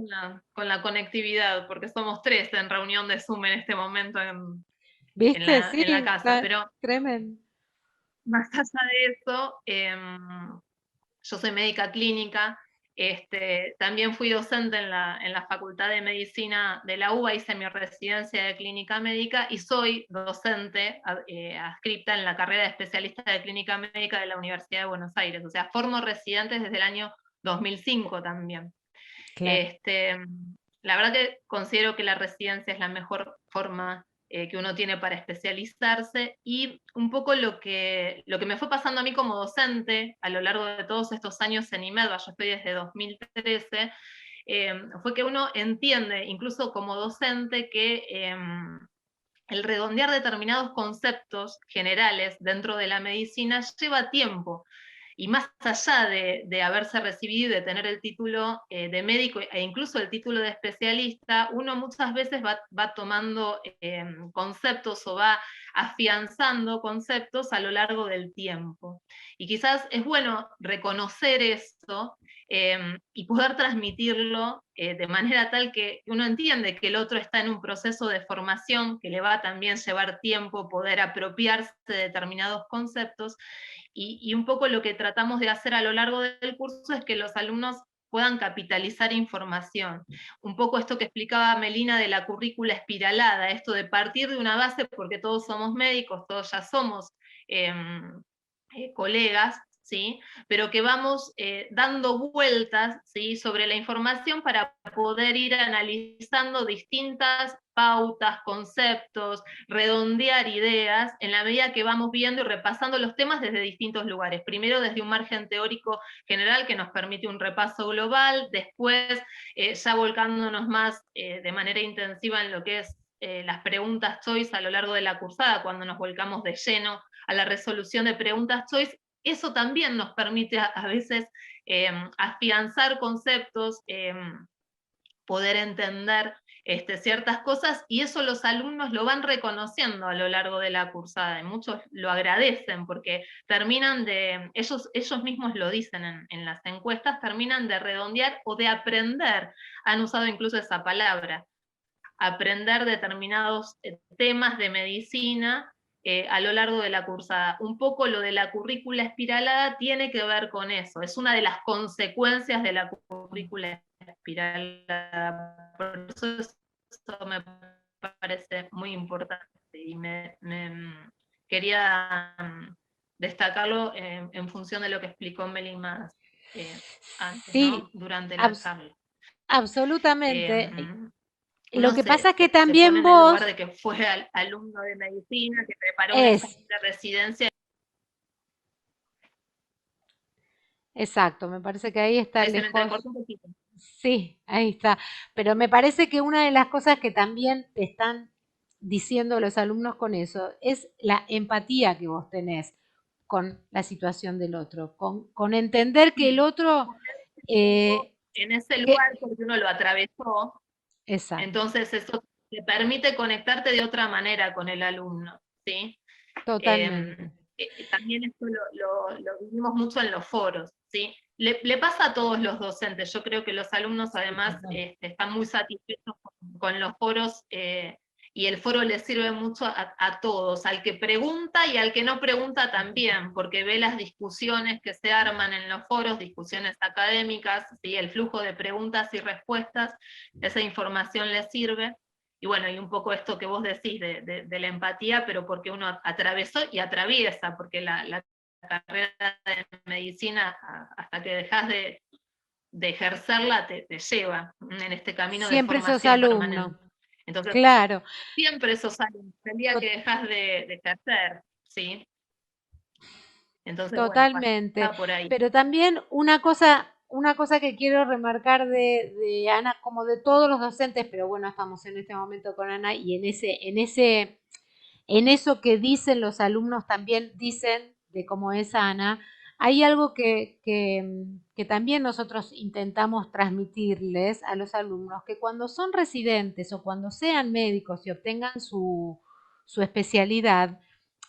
con la conectividad, porque somos 3 en reunión de Zoom en este momento en ¿Viste? Sí, la casa, pero tremendo. más allá de eso, yo soy médica clínica, también fui docente en la Facultad de Medicina de la UBA, hice mi residencia de clínica médica y soy docente adscripta en la carrera de especialista de clínica médica de la Universidad de Buenos Aires, o sea, formo residentes desde el año 2005 también. Claro. La verdad que considero que la residencia es la mejor forma que uno tiene para especializarse, y un poco lo que me fue pasando a mí como docente a lo largo de todos estos años en IMEDVA, yo estoy desde 2013, fue que uno entiende, incluso como docente, que el redondear determinados conceptos generales dentro de la medicina lleva tiempo. Y más allá de haberse recibido y de tener el título de médico e incluso el título de especialista, uno muchas veces va tomando conceptos o va afianzando conceptos a lo largo del tiempo. Y quizás es bueno reconocer esto y poder transmitirlo de manera tal que uno entiende que el otro está en un proceso de formación, que le va a también llevar tiempo poder apropiarse de determinados conceptos, y un poco lo que tratamos de hacer a lo largo del curso es que los alumnos puedan capitalizar información. Un poco esto que explicaba Melina de la currícula espiralada, esto de partir de una base, porque todos somos médicos, todos ya somos colegas, ¿sí? Pero que vamos dando vueltas, ¿sí?, sobre la información para poder ir analizando distintas pautas, conceptos, redondear ideas en la medida que vamos viendo y repasando los temas desde distintos lugares. Primero desde un margen teórico general que nos permite un repaso global, después ya volcándonos más de manera intensiva en lo que es las preguntas choice a lo largo de la cursada, cuando nos volcamos de lleno a la resolución de preguntas choice. Eso también nos permite a veces afianzar conceptos, poder entender ciertas cosas, y eso los alumnos lo van reconociendo a lo largo de la cursada, y muchos lo agradecen porque terminan de, ellos mismos lo dicen en las encuestas, terminan de redondear o de aprender, han usado incluso esa palabra, aprender determinados temas de medicina a lo largo de la cursada. Un poco lo de la currícula espiralada tiene que ver con eso, es una de las consecuencias de la currícula espiralada, por eso me parece muy importante, y quería destacarlo en función de lo que explicó Meli más antes, sí, ¿no?, durante la charla. Absolutamente. Uno Lo que pasa es que se también pone en el lugar vos... de que fue alumno de medicina, que preparó un examen de residencia. Exacto, me parece que ahí está Se me lejos. entrecortó un poquito. Sí, ahí está. Pero me parece que una de las cosas que también te están diciendo los alumnos con eso es la empatía que vos tenés con la situación del otro, con entender que el otro... En ese lugar, porque uno lo atravesó, exacto. Entonces eso te permite conectarte de otra manera con el alumno, ¿sí? Totalmente. También esto lo vivimos mucho en los foros, ¿sí? le pasa a todos los docentes. Yo creo que los alumnos además están muy satisfechos con los foros, y el foro les sirve mucho a todos, al que pregunta y al que no pregunta también, porque ve las discusiones que se arman en los foros, discusiones académicas, ¿sí? El flujo de preguntas y respuestas, esa información les sirve. Y bueno, y un poco esto que vos decís de la empatía, pero porque uno atravesó y atraviesa, porque la carrera de medicina, hasta que dejas de ejercerla, te lleva en este camino de Siempre sos formación alumno, permanente. Entonces, claro. siempre sos alumno, el día que dejas de ejercer, ¿sí? Entonces, bueno, Totalmente. pasa por ahí. Pero también una cosa que quiero remarcar de Ana, como de todos los docentes, pero bueno, estamos en este momento con Ana, y en eso que dicen los alumnos también dicen de cómo es Ana, hay algo que también nosotros intentamos transmitirles a los alumnos, que cuando son residentes o cuando sean médicos y obtengan su especialidad,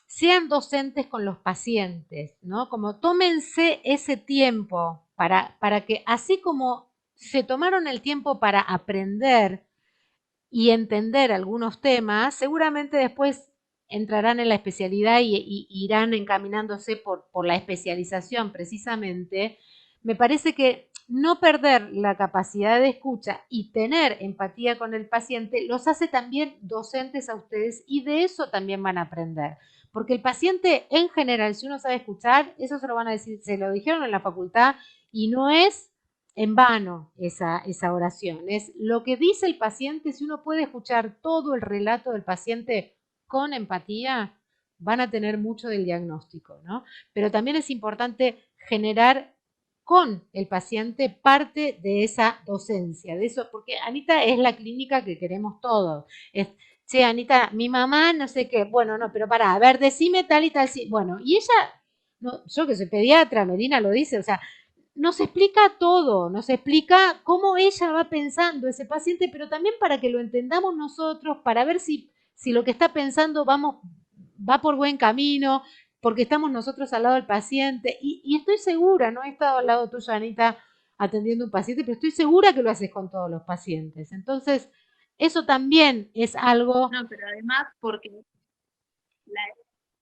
sean docentes con los pacientes, ¿no? Como tómense ese tiempo para que, así como se tomaron el tiempo para aprender y entender algunos temas, seguramente después entrarán en la especialidad y irán encaminándose por la especialización precisamente. Me parece que no perder la capacidad de escucha y tener empatía con el paciente los hace también docentes a ustedes, y de eso también van a aprender. Porque el paciente en general, si uno sabe escuchar, eso se lo van a decir, se lo dijeron en la facultad, y no es en vano esa oración. Es lo que dice el paciente. Si uno puede escuchar todo el relato del paciente con empatía, van a tener mucho del diagnóstico, ¿no? Pero también es importante generar con el paciente parte de esa docencia, de eso, porque Anita es la clínica que queremos todos. Che, Anita, mi mamá no sé qué, bueno, no, pero pará, a ver, decime tal y tal, sí. Bueno, y ella, no, yo que soy pediatra, Melina lo dice, o sea, nos explica todo, nos explica cómo ella va pensando ese paciente, pero también para que lo entendamos nosotros, para ver si lo que está pensando va por buen camino, porque estamos nosotros al lado del paciente. Y estoy segura, no he estado al lado tuyo, Anita, atendiendo un paciente, pero estoy segura que lo haces con todos los pacientes. Entonces, eso también es algo... No, pero además porque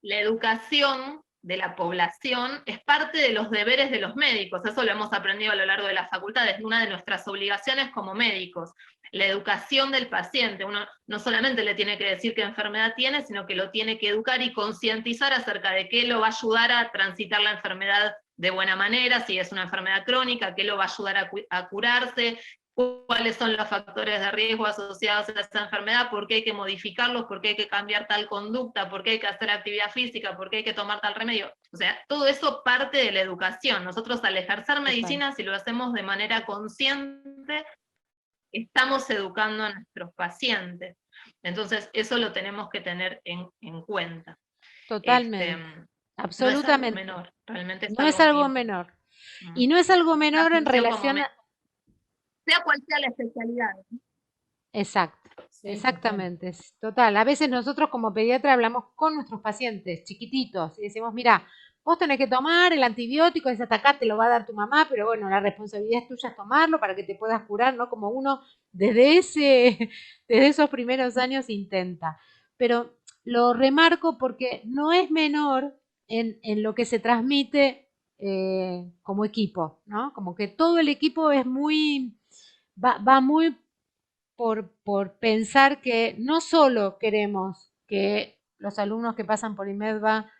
la educación de la población es parte de los deberes de los médicos, eso lo hemos aprendido a lo largo de la facultad, es una de nuestras obligaciones como médicos, la educación del paciente. Uno no solamente le tiene que decir qué enfermedad tiene, sino que lo tiene que educar y concientizar acerca de qué lo va a ayudar a transitar la enfermedad de buena manera, si es una enfermedad crónica, qué lo va a ayudar a curarse, cuáles son los factores de riesgo asociados a esa enfermedad, por qué hay que modificarlos, por qué hay que cambiar tal conducta, por qué hay que hacer actividad física, por qué hay que tomar tal remedio. O sea, todo eso parte de la educación. Nosotros al ejercer medicina, si lo hacemos de manera consciente, estamos educando a nuestros pacientes. Entonces, eso lo tenemos que tener en cuenta. Totalmente, absolutamente. No es algo menor, realmente no es algo menor. Y no es algo menor en relación a... sea cual sea la especialidad. Exacto, sí, exactamente, total. A veces nosotros como pediatra hablamos con nuestros pacientes chiquititos y decimos, mira, vos tenés que tomar el antibiótico, ese hasta acá te lo va a dar tu mamá, pero bueno, la responsabilidad es tuya tomarlo para que te puedas curar, ¿no? Como uno desde esos primeros años intenta. Pero lo remarco porque no es menor en lo que se transmite como equipo, ¿no? Como que todo el equipo es muy, va muy por pensar que no solo queremos que los alumnos que pasan por IMEDVA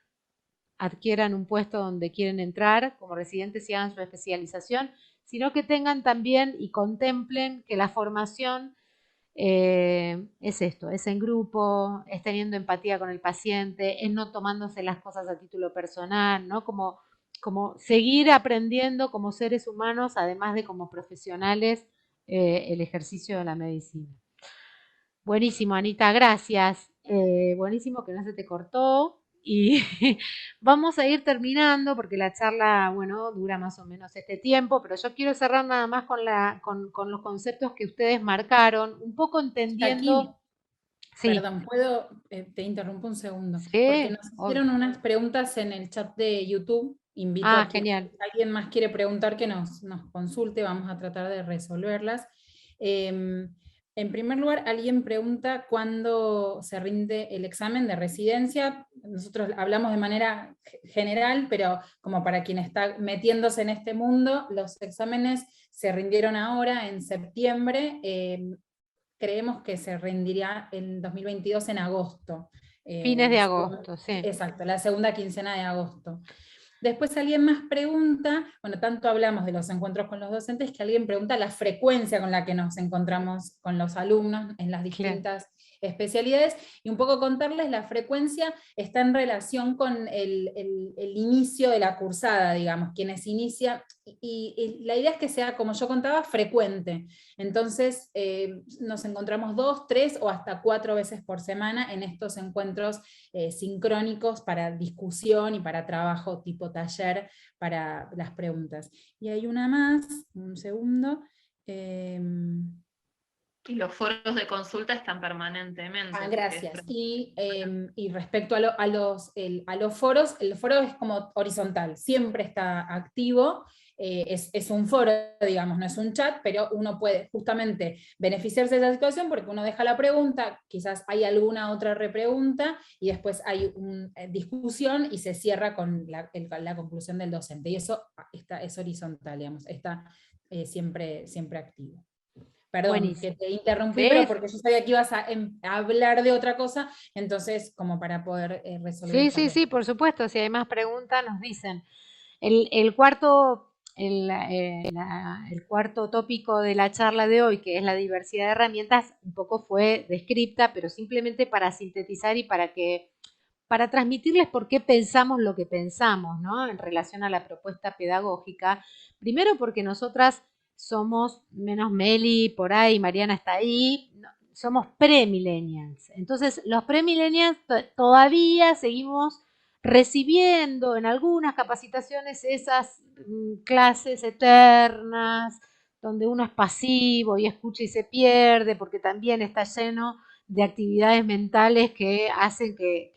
adquieran un puesto donde quieren entrar como residentes y hagan su especialización, sino que tengan también y contemplen que la formación es esto, es en grupo, es teniendo empatía con el paciente, es no tomándose las cosas a título personal, ¿no? Como seguir aprendiendo como seres humanos, además de como profesionales, el ejercicio de la medicina. Buenísimo, Anita, gracias. Buenísimo que no se te cortó. Y vamos a ir terminando porque la charla, bueno, dura más o menos este tiempo, pero yo quiero cerrar nada más con los conceptos que ustedes marcaron, un poco entendiendo... Sí. Perdón, te interrumpo un segundo. Sí, porque nos hicieron unas preguntas en el chat de YouTube invito a quien Genial. alguien más quiere preguntar que nos consulte, vamos a tratar de resolverlas. En primer lugar, alguien pregunta cuándo se rinde el examen de residencia. Nosotros hablamos de manera general, pero como para quien está metiéndose en este mundo, los exámenes se rindieron ahora en septiembre. Creemos que se rendirá en 2022 en agosto. Fines de agosto, sí. Exacto, la segunda quincena de agosto. Después alguien más pregunta, bueno, tanto hablamos de los encuentros con los docentes, que alguien pregunta la frecuencia con la que nos encontramos con los alumnos en las distintas especialidades, y un poco contarles, la frecuencia está en relación con el inicio de la cursada, digamos, quienes inician, y la idea es que sea, como yo contaba, frecuente. Entonces, nos encontramos 2, 3 o hasta 4 veces por semana en estos encuentros sincrónicos para discusión y para trabajo tipo taller para las preguntas. Y hay una más, un segundo. Y los foros de consulta están permanentemente. Gracias. Y respecto a los foros, el foro es como horizontal, siempre está activo. Es un foro, digamos, no es un chat, pero uno puede justamente beneficiarse de esa situación porque uno deja la pregunta, quizás hay alguna otra repregunta, y después hay una discusión y se cierra con la conclusión del docente. Y eso es horizontal, digamos, está siempre activo. Perdón, Buenísimo. que te interrumpí, Sí, pero porque yo sabía que ibas a hablar de otra cosa, entonces como para poder resolver sí, estas sí, dos. sí, por supuesto. Si hay más preguntas, nos dicen. El cuarto, el cuarto tópico de la charla de hoy, que es la diversidad de herramientas, un poco fue descripta, pero simplemente para sintetizar y para transmitirles por qué pensamos lo que pensamos, ¿no? En relación a la propuesta pedagógica. Primero porque nosotras somos, menos Meli por ahí, Mariana está ahí, somos pre-millennials. Entonces, los pre-millennials todavía seguimos recibiendo en algunas capacitaciones esas clases eternas, donde uno es pasivo y escucha y se pierde, porque también está lleno de actividades mentales que hacen que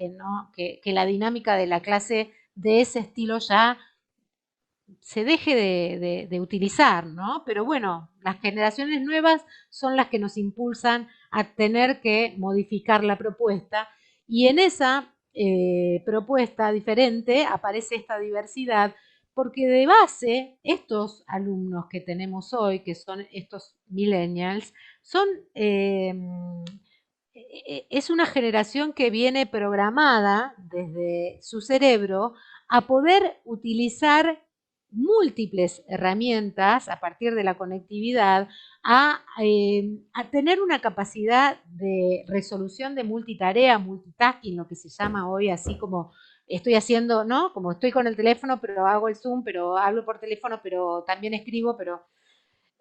la dinámica de la clase de ese estilo ya se deje de utilizar, ¿no? Pero bueno, las generaciones nuevas son las que nos impulsan a tener que modificar la propuesta, y en esa propuesta diferente aparece esta diversidad, porque de base estos alumnos que tenemos hoy, que son estos millennials, son es una generación que viene programada desde su cerebro a poder utilizar múltiples herramientas a partir de la conectividad, a tener una capacidad de resolución de multitarea, multitasking, lo que se llama hoy, así como estoy haciendo, ¿no? Como estoy con el teléfono, pero hago el Zoom, pero hablo por teléfono, pero también escribo, pero...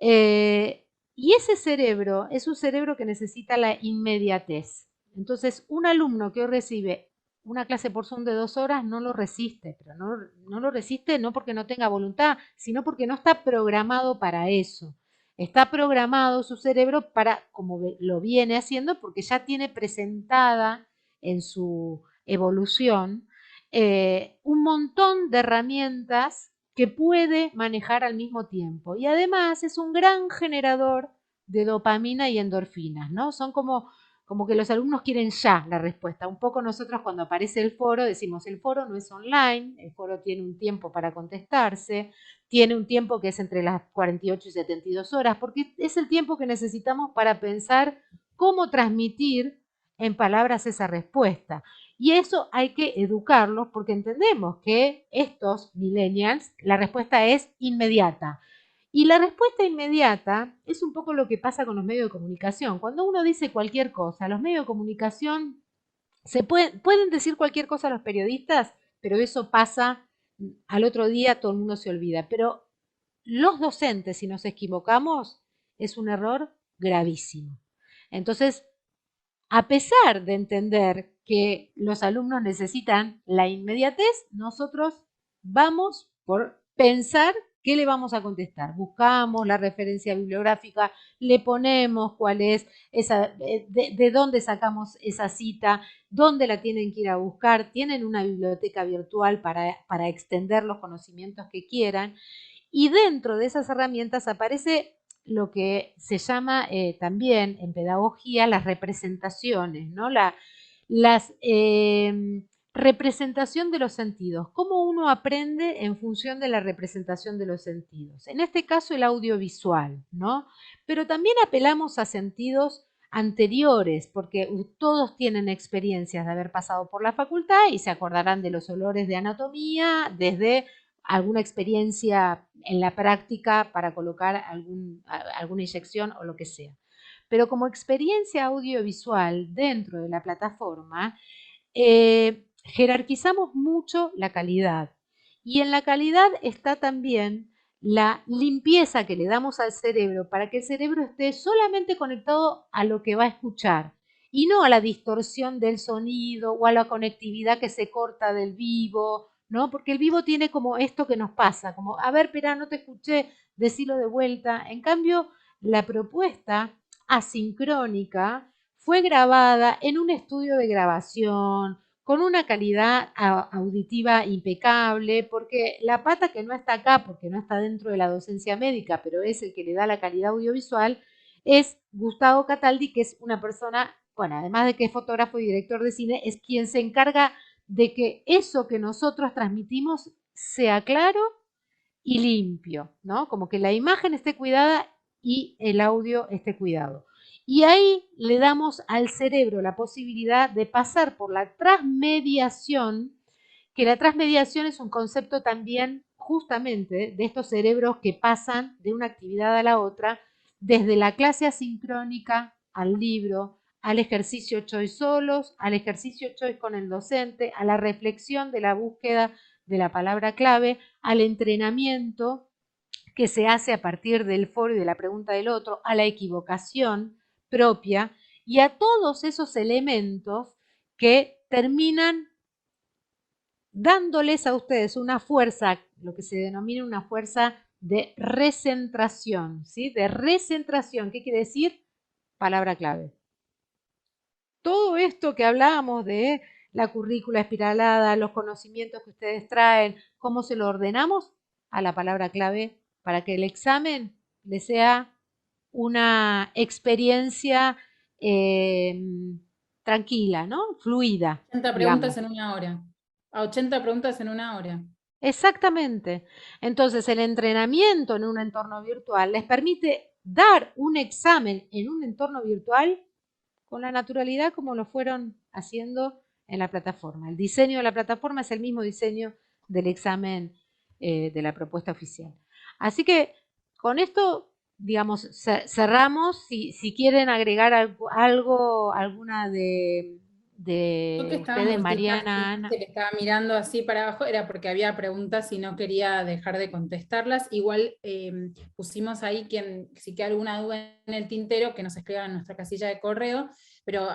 y ese cerebro es un cerebro que necesita la inmediatez. Entonces, un alumno que hoy recibe una clase por Zoom de 2 horas no lo resiste, pero no lo resiste no porque no tenga voluntad, sino porque no está programado para eso. Está programado su cerebro para, como lo viene haciendo, porque ya tiene presentada en su evolución un montón de herramientas que puede manejar al mismo tiempo. Y además es un gran generador de dopamina y endorfinas, ¿no? Son como que los alumnos quieren ya la respuesta. Un poco nosotros cuando aparece el foro decimos, el foro no es online, el foro tiene un tiempo para contestarse, tiene un tiempo que es entre las 48 y 72 horas, porque es el tiempo que necesitamos para pensar cómo transmitir en palabras esa respuesta. Y eso hay que educarlos porque entendemos que estos millennials, la respuesta es inmediata. Y la respuesta inmediata es un poco lo que pasa con los medios de comunicación. Cuando uno dice cualquier cosa, los medios de comunicación pueden decir cualquier cosa a los periodistas, pero eso pasa al otro día, todo el mundo se olvida. Pero los docentes, si nos equivocamos, es un error gravísimo. Entonces, a pesar de entender que los alumnos necesitan la inmediatez, nosotros vamos por pensar ¿Qué le vamos a contestar? Buscamos la referencia bibliográfica, le ponemos cuál es esa, de dónde sacamos esa cita, dónde la tienen que ir a buscar, tienen una biblioteca virtual para extender los conocimientos que quieran, y dentro de esas herramientas aparece lo que se llama también en pedagogía las representaciones, ¿no? Las representación de los sentidos. ¿Cómo uno aprende en función de la representación de los sentidos? En este caso el audiovisual, ¿no? Pero también apelamos a sentidos anteriores, porque todos tienen experiencias de haber pasado por la facultad y se acordarán de los olores de anatomía, desde alguna experiencia en la práctica para colocar alguna inyección o lo que sea. Pero como experiencia audiovisual dentro de la plataforma, jerarquizamos mucho la calidad. Y en la calidad está también la limpieza que le damos al cerebro para que el cerebro esté solamente conectado a lo que va a escuchar y no a la distorsión del sonido o a la conectividad que se corta del vivo, ¿no? Porque el vivo tiene como esto que nos pasa, como, a ver, espera, no te escuché, decilo de vuelta. En cambio, la propuesta asincrónica fue grabada en un estudio de grabación, con una calidad auditiva impecable, porque la pata que no está acá, porque no está dentro de la docencia médica, pero es el que le da la calidad audiovisual, es Gustavo Cataldi, que es una persona, bueno, además de que es fotógrafo y director de cine, es quien se encarga de que eso que nosotros transmitimos sea claro y limpio, ¿no? Como que la imagen esté cuidada y el audio esté cuidado. Y ahí le damos al cerebro la posibilidad de pasar por la transmediación, que la transmediación es un concepto también justamente de estos cerebros que pasan de una actividad a la otra, desde la clase asincrónica al libro, al ejercicio choice solos, al ejercicio choice con el docente, a la reflexión de la búsqueda de la palabra clave, al entrenamiento que se hace a partir del foro y de la pregunta del otro, a la equivocación propia y a todos esos elementos que terminan dándoles a ustedes una fuerza, lo que se denomina una fuerza de recentración, ¿sí? De recentración, ¿qué quiere decir? Palabra clave. Todo esto que hablábamos de la currícula espiralada, los conocimientos que ustedes traen, cómo se lo ordenamos a la palabra clave para que el examen les sea una experiencia tranquila, ¿no? Fluida. 80 preguntas en una hora. A 80 preguntas en una hora. Exactamente. Entonces, el entrenamiento en un entorno virtual les permite dar un examen en un entorno virtual con la naturalidad como lo fueron haciendo en la plataforma. El diseño de la plataforma es el mismo diseño del examen de la propuesta oficial. Así que con esto, digamos, cerramos. Si quieren agregar algo, alguna de ustedes, Mariana, Ana. Que estaba mirando así para abajo, era porque había preguntas y no quería dejar de contestarlas. Igual pusimos ahí, si queda alguna duda en el tintero, que nos escriban en nuestra casilla de correo, pero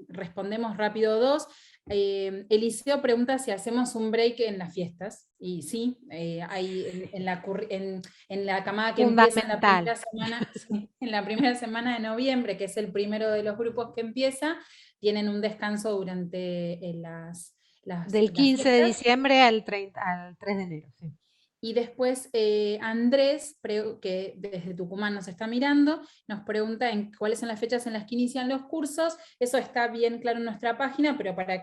respondemos rápido dos. Eliseo pregunta si hacemos un break en las fiestas, y sí, hay en la camada que empieza en la primera semana de noviembre, que es el primero de los grupos que empieza, tienen un descanso durante del 15 de diciembre al 3 de enero. Sí. Y después Andrés, que desde Tucumán nos está mirando, nos pregunta cuáles son las fechas en las que inician los cursos. Eso está bien claro en nuestra página, pero para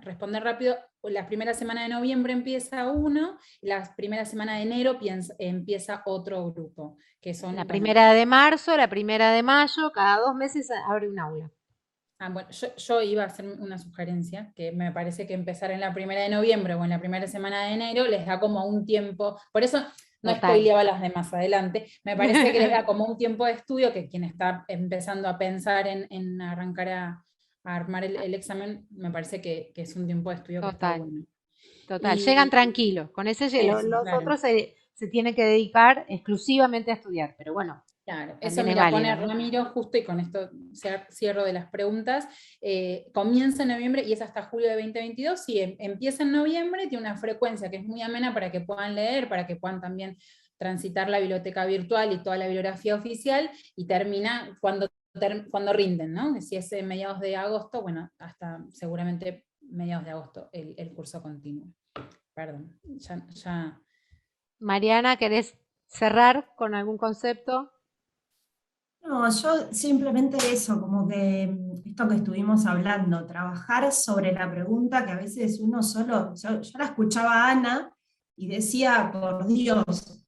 responder rápido, la primera semana de noviembre empieza uno, y la primera semana de enero empieza otro grupo. Que son, la primera de marzo, la primera de mayo, cada 2 meses abre un aula. Bueno, yo iba a hacer una sugerencia, que me parece que empezar en la primera de noviembre o en la primera semana de enero les da como un tiempo, por eso no spoileaba las de más adelante, me parece que les da como un tiempo de estudio, que quien está empezando a pensar en arrancar a armar el examen, me parece que es un tiempo de estudio que está bueno. Total, llegan tranquilos, con ese los otros se tienen que dedicar exclusivamente a estudiar, pero bueno, Claro, eso También es mira, pone válido, ¿no? Ramiro justo, y con esto cierro de las preguntas, comienza en noviembre y es hasta julio de 2022, y empieza en noviembre, tiene una frecuencia que es muy amena para que puedan leer, para que puedan también transitar la biblioteca virtual y toda la bibliografía oficial, y termina cuando rinden, ¿no? Si es mediados de agosto, bueno, hasta seguramente mediados de agosto el curso continúa. Perdón, ya. Mariana, ¿querés cerrar con algún concepto? No, yo simplemente eso, como que esto que estuvimos hablando, trabajar sobre la pregunta que a veces uno solo, yo la escuchaba a Ana y decía, por Dios,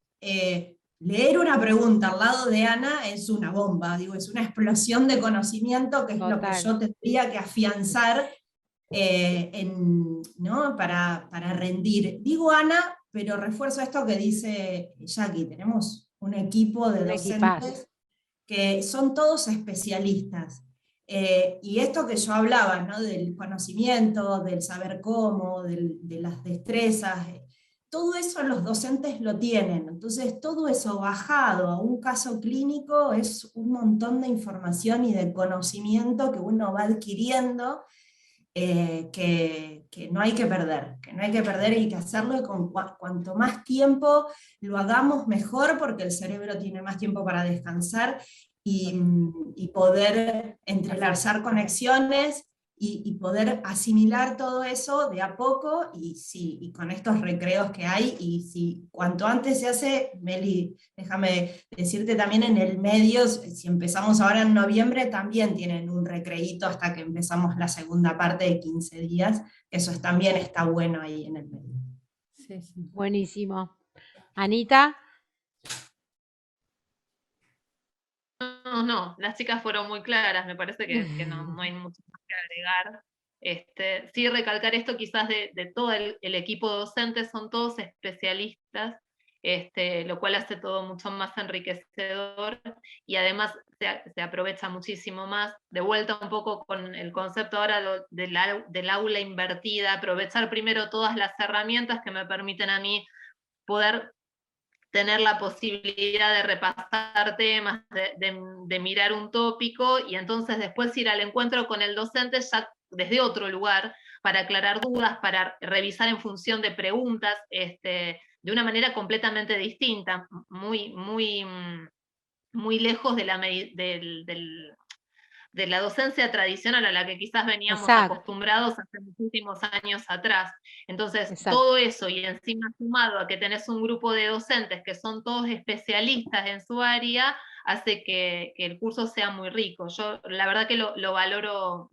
leer una pregunta al lado de Ana es una bomba, digo, es una explosión de conocimiento que es lo que Total. yo tendría que afianzar ¿no? para rendir. Digo Ana, pero refuerzo esto que dice Jackie, tenemos un equipo de Un equipazo. docentes que son todos especialistas. Y esto que yo hablaba, ¿no? Del conocimiento, del saber cómo, de las destrezas, todo eso los docentes lo tienen. Entonces, todo eso bajado a un caso clínico es un montón de información y de conocimiento que uno va adquiriendo, que no hay que perder, que no hay que perder y hay que hacerlo, y con cuanto más tiempo lo hagamos mejor, porque el cerebro tiene más tiempo para descansar y poder entrelazar conexiones y poder asimilar todo eso de a poco, y, sí, y con estos recreos que hay, y si cuanto antes se hace, Meli, déjame decirte también en el medio, si empezamos ahora en noviembre, también tienen un recreíto hasta que empezamos la segunda parte de 15 días, eso también está bueno ahí en el medio. Sí, sí. Buenísimo. Anita, No, las chicas fueron muy claras, me parece que no hay mucho más que agregar. Sí, recalcar esto quizás de todo el equipo docente, son todos especialistas, lo cual hace todo mucho más enriquecedor, y además se aprovecha muchísimo más. De vuelta un poco con el concepto ahora del aula invertida, aprovechar primero todas las herramientas que me permiten a mí poder tener la posibilidad de repasar temas, de mirar un tópico, y entonces después ir al encuentro con el docente ya desde otro lugar, para aclarar dudas, para revisar en función de preguntas, de una manera completamente distinta, muy lejos de de la docencia tradicional a la que quizás veníamos exacto, acostumbrados hace muchísimos años atrás. Entonces, exacto. todo eso, y encima sumado a que tenés un grupo de docentes que son todos especialistas en su área, hace que el curso sea muy rico. Yo la verdad que lo valoro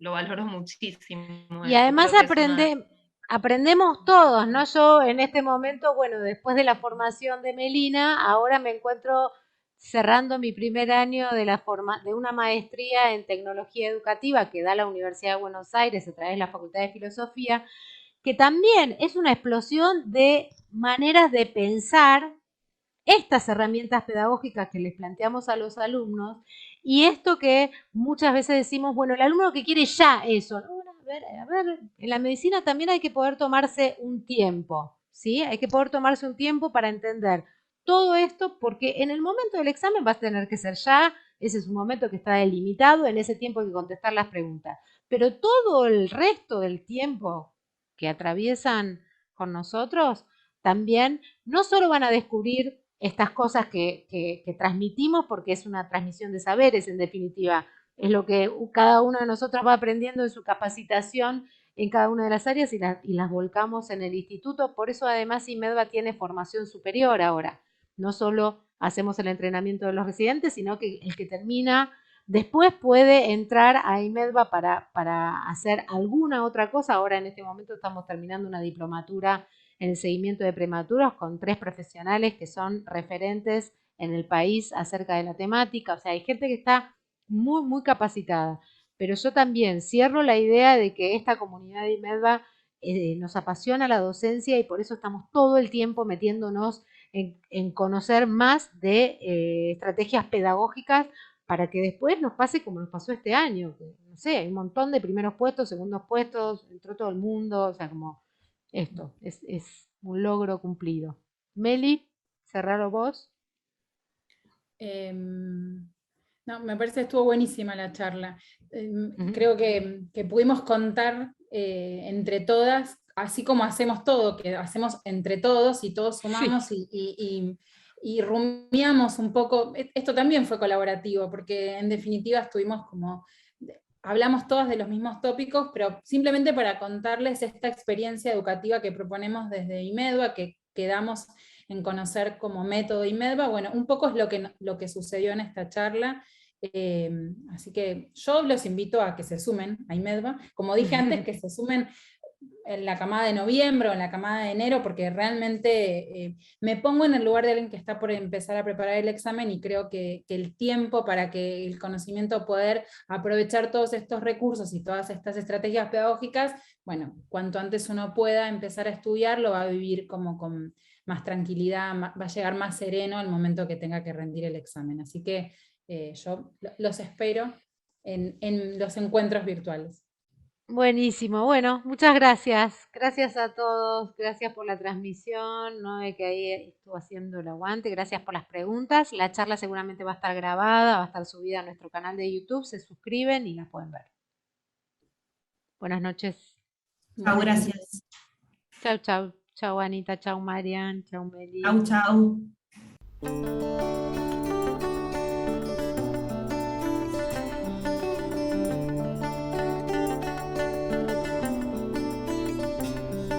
muchísimo Y eso. además Creo que es una... aprendemos todos, ¿no? Yo en este momento, bueno, después de la formación de Melina, ahora me encuentro cerrando mi primer año de una maestría en tecnología educativa que da la Universidad de Buenos Aires a través de la Facultad de Filosofía, que también es una explosión de maneras de pensar estas herramientas pedagógicas que les planteamos a los alumnos, y esto que muchas veces decimos, bueno, el alumno que quiere ya eso. No, a ver, en la medicina también hay que poder tomarse un tiempo, ¿sí? Hay que poder tomarse un tiempo para entender todo esto, porque en el momento del examen vas a tener que ser ya, ese es un momento que está delimitado, en ese tiempo hay que contestar las preguntas. Pero todo el resto del tiempo que atraviesan con nosotros, también no solo van a descubrir estas cosas que transmitimos, porque es una transmisión de saberes, en definitiva, es lo que cada uno de nosotros va aprendiendo en su capacitación en cada una de las áreas, y las volcamos en el instituto. Por eso además IMEDVA tiene formación superior ahora. No solo hacemos el entrenamiento de los residentes, sino que el que termina después puede entrar a IMEDVA para hacer alguna otra cosa. Ahora en este momento estamos terminando una diplomatura en el seguimiento de prematuros con 3 profesionales que son referentes en el país acerca de la temática. O sea, hay gente que está muy, muy capacitada. Pero yo también cierro la idea de que esta comunidad de IMEDVA nos apasiona la docencia, y por eso estamos todo el tiempo metiéndonos en conocer más de estrategias pedagógicas, para que después nos pase como nos pasó este año. No sé, hay un montón de primeros puestos, segundos puestos, entró todo el mundo, o sea, como esto es un logro cumplido. Meli, cerralo vos. No, me parece que estuvo buenísima la charla. Ujú. Creo que pudimos contar entre todas, así como hacemos todo, que hacemos entre todos y todos Sí. sumamos y rumiamos un poco. Esto también fue colaborativo, porque en definitiva estuvimos como, hablamos todas de los mismos tópicos, pero simplemente para contarles esta experiencia educativa que proponemos desde IMEDVA, que quedamos en conocer como método IMEDVA. Bueno, un poco es lo que sucedió en esta charla. Así que yo los invito a que se sumen a IMEDVA. Como dije antes, que se sumen en la camada de noviembre o en la camada de enero, porque realmente me pongo en el lugar de alguien que está por empezar a preparar el examen y creo que el tiempo para que el conocimiento, poder aprovechar todos estos recursos y todas estas estrategias pedagógicas, bueno, cuanto antes uno pueda empezar a estudiar, lo va a vivir como con más tranquilidad, va a llegar más sereno al momento que tenga que rendir el examen. Así que yo los espero en los encuentros virtuales. Buenísimo, bueno, muchas gracias. Gracias a todos, gracias por la transmisión, ¿no? Que ahí estuvo haciendo el aguante, gracias por las preguntas. La charla seguramente va a estar grabada, va a estar subida a nuestro canal de YouTube, se suscriben y la pueden ver. Buenas noches. Chau, gracias. Chau, chau. Chau, Anita. Chau, Marian. Chau, Meli. Chau, chau.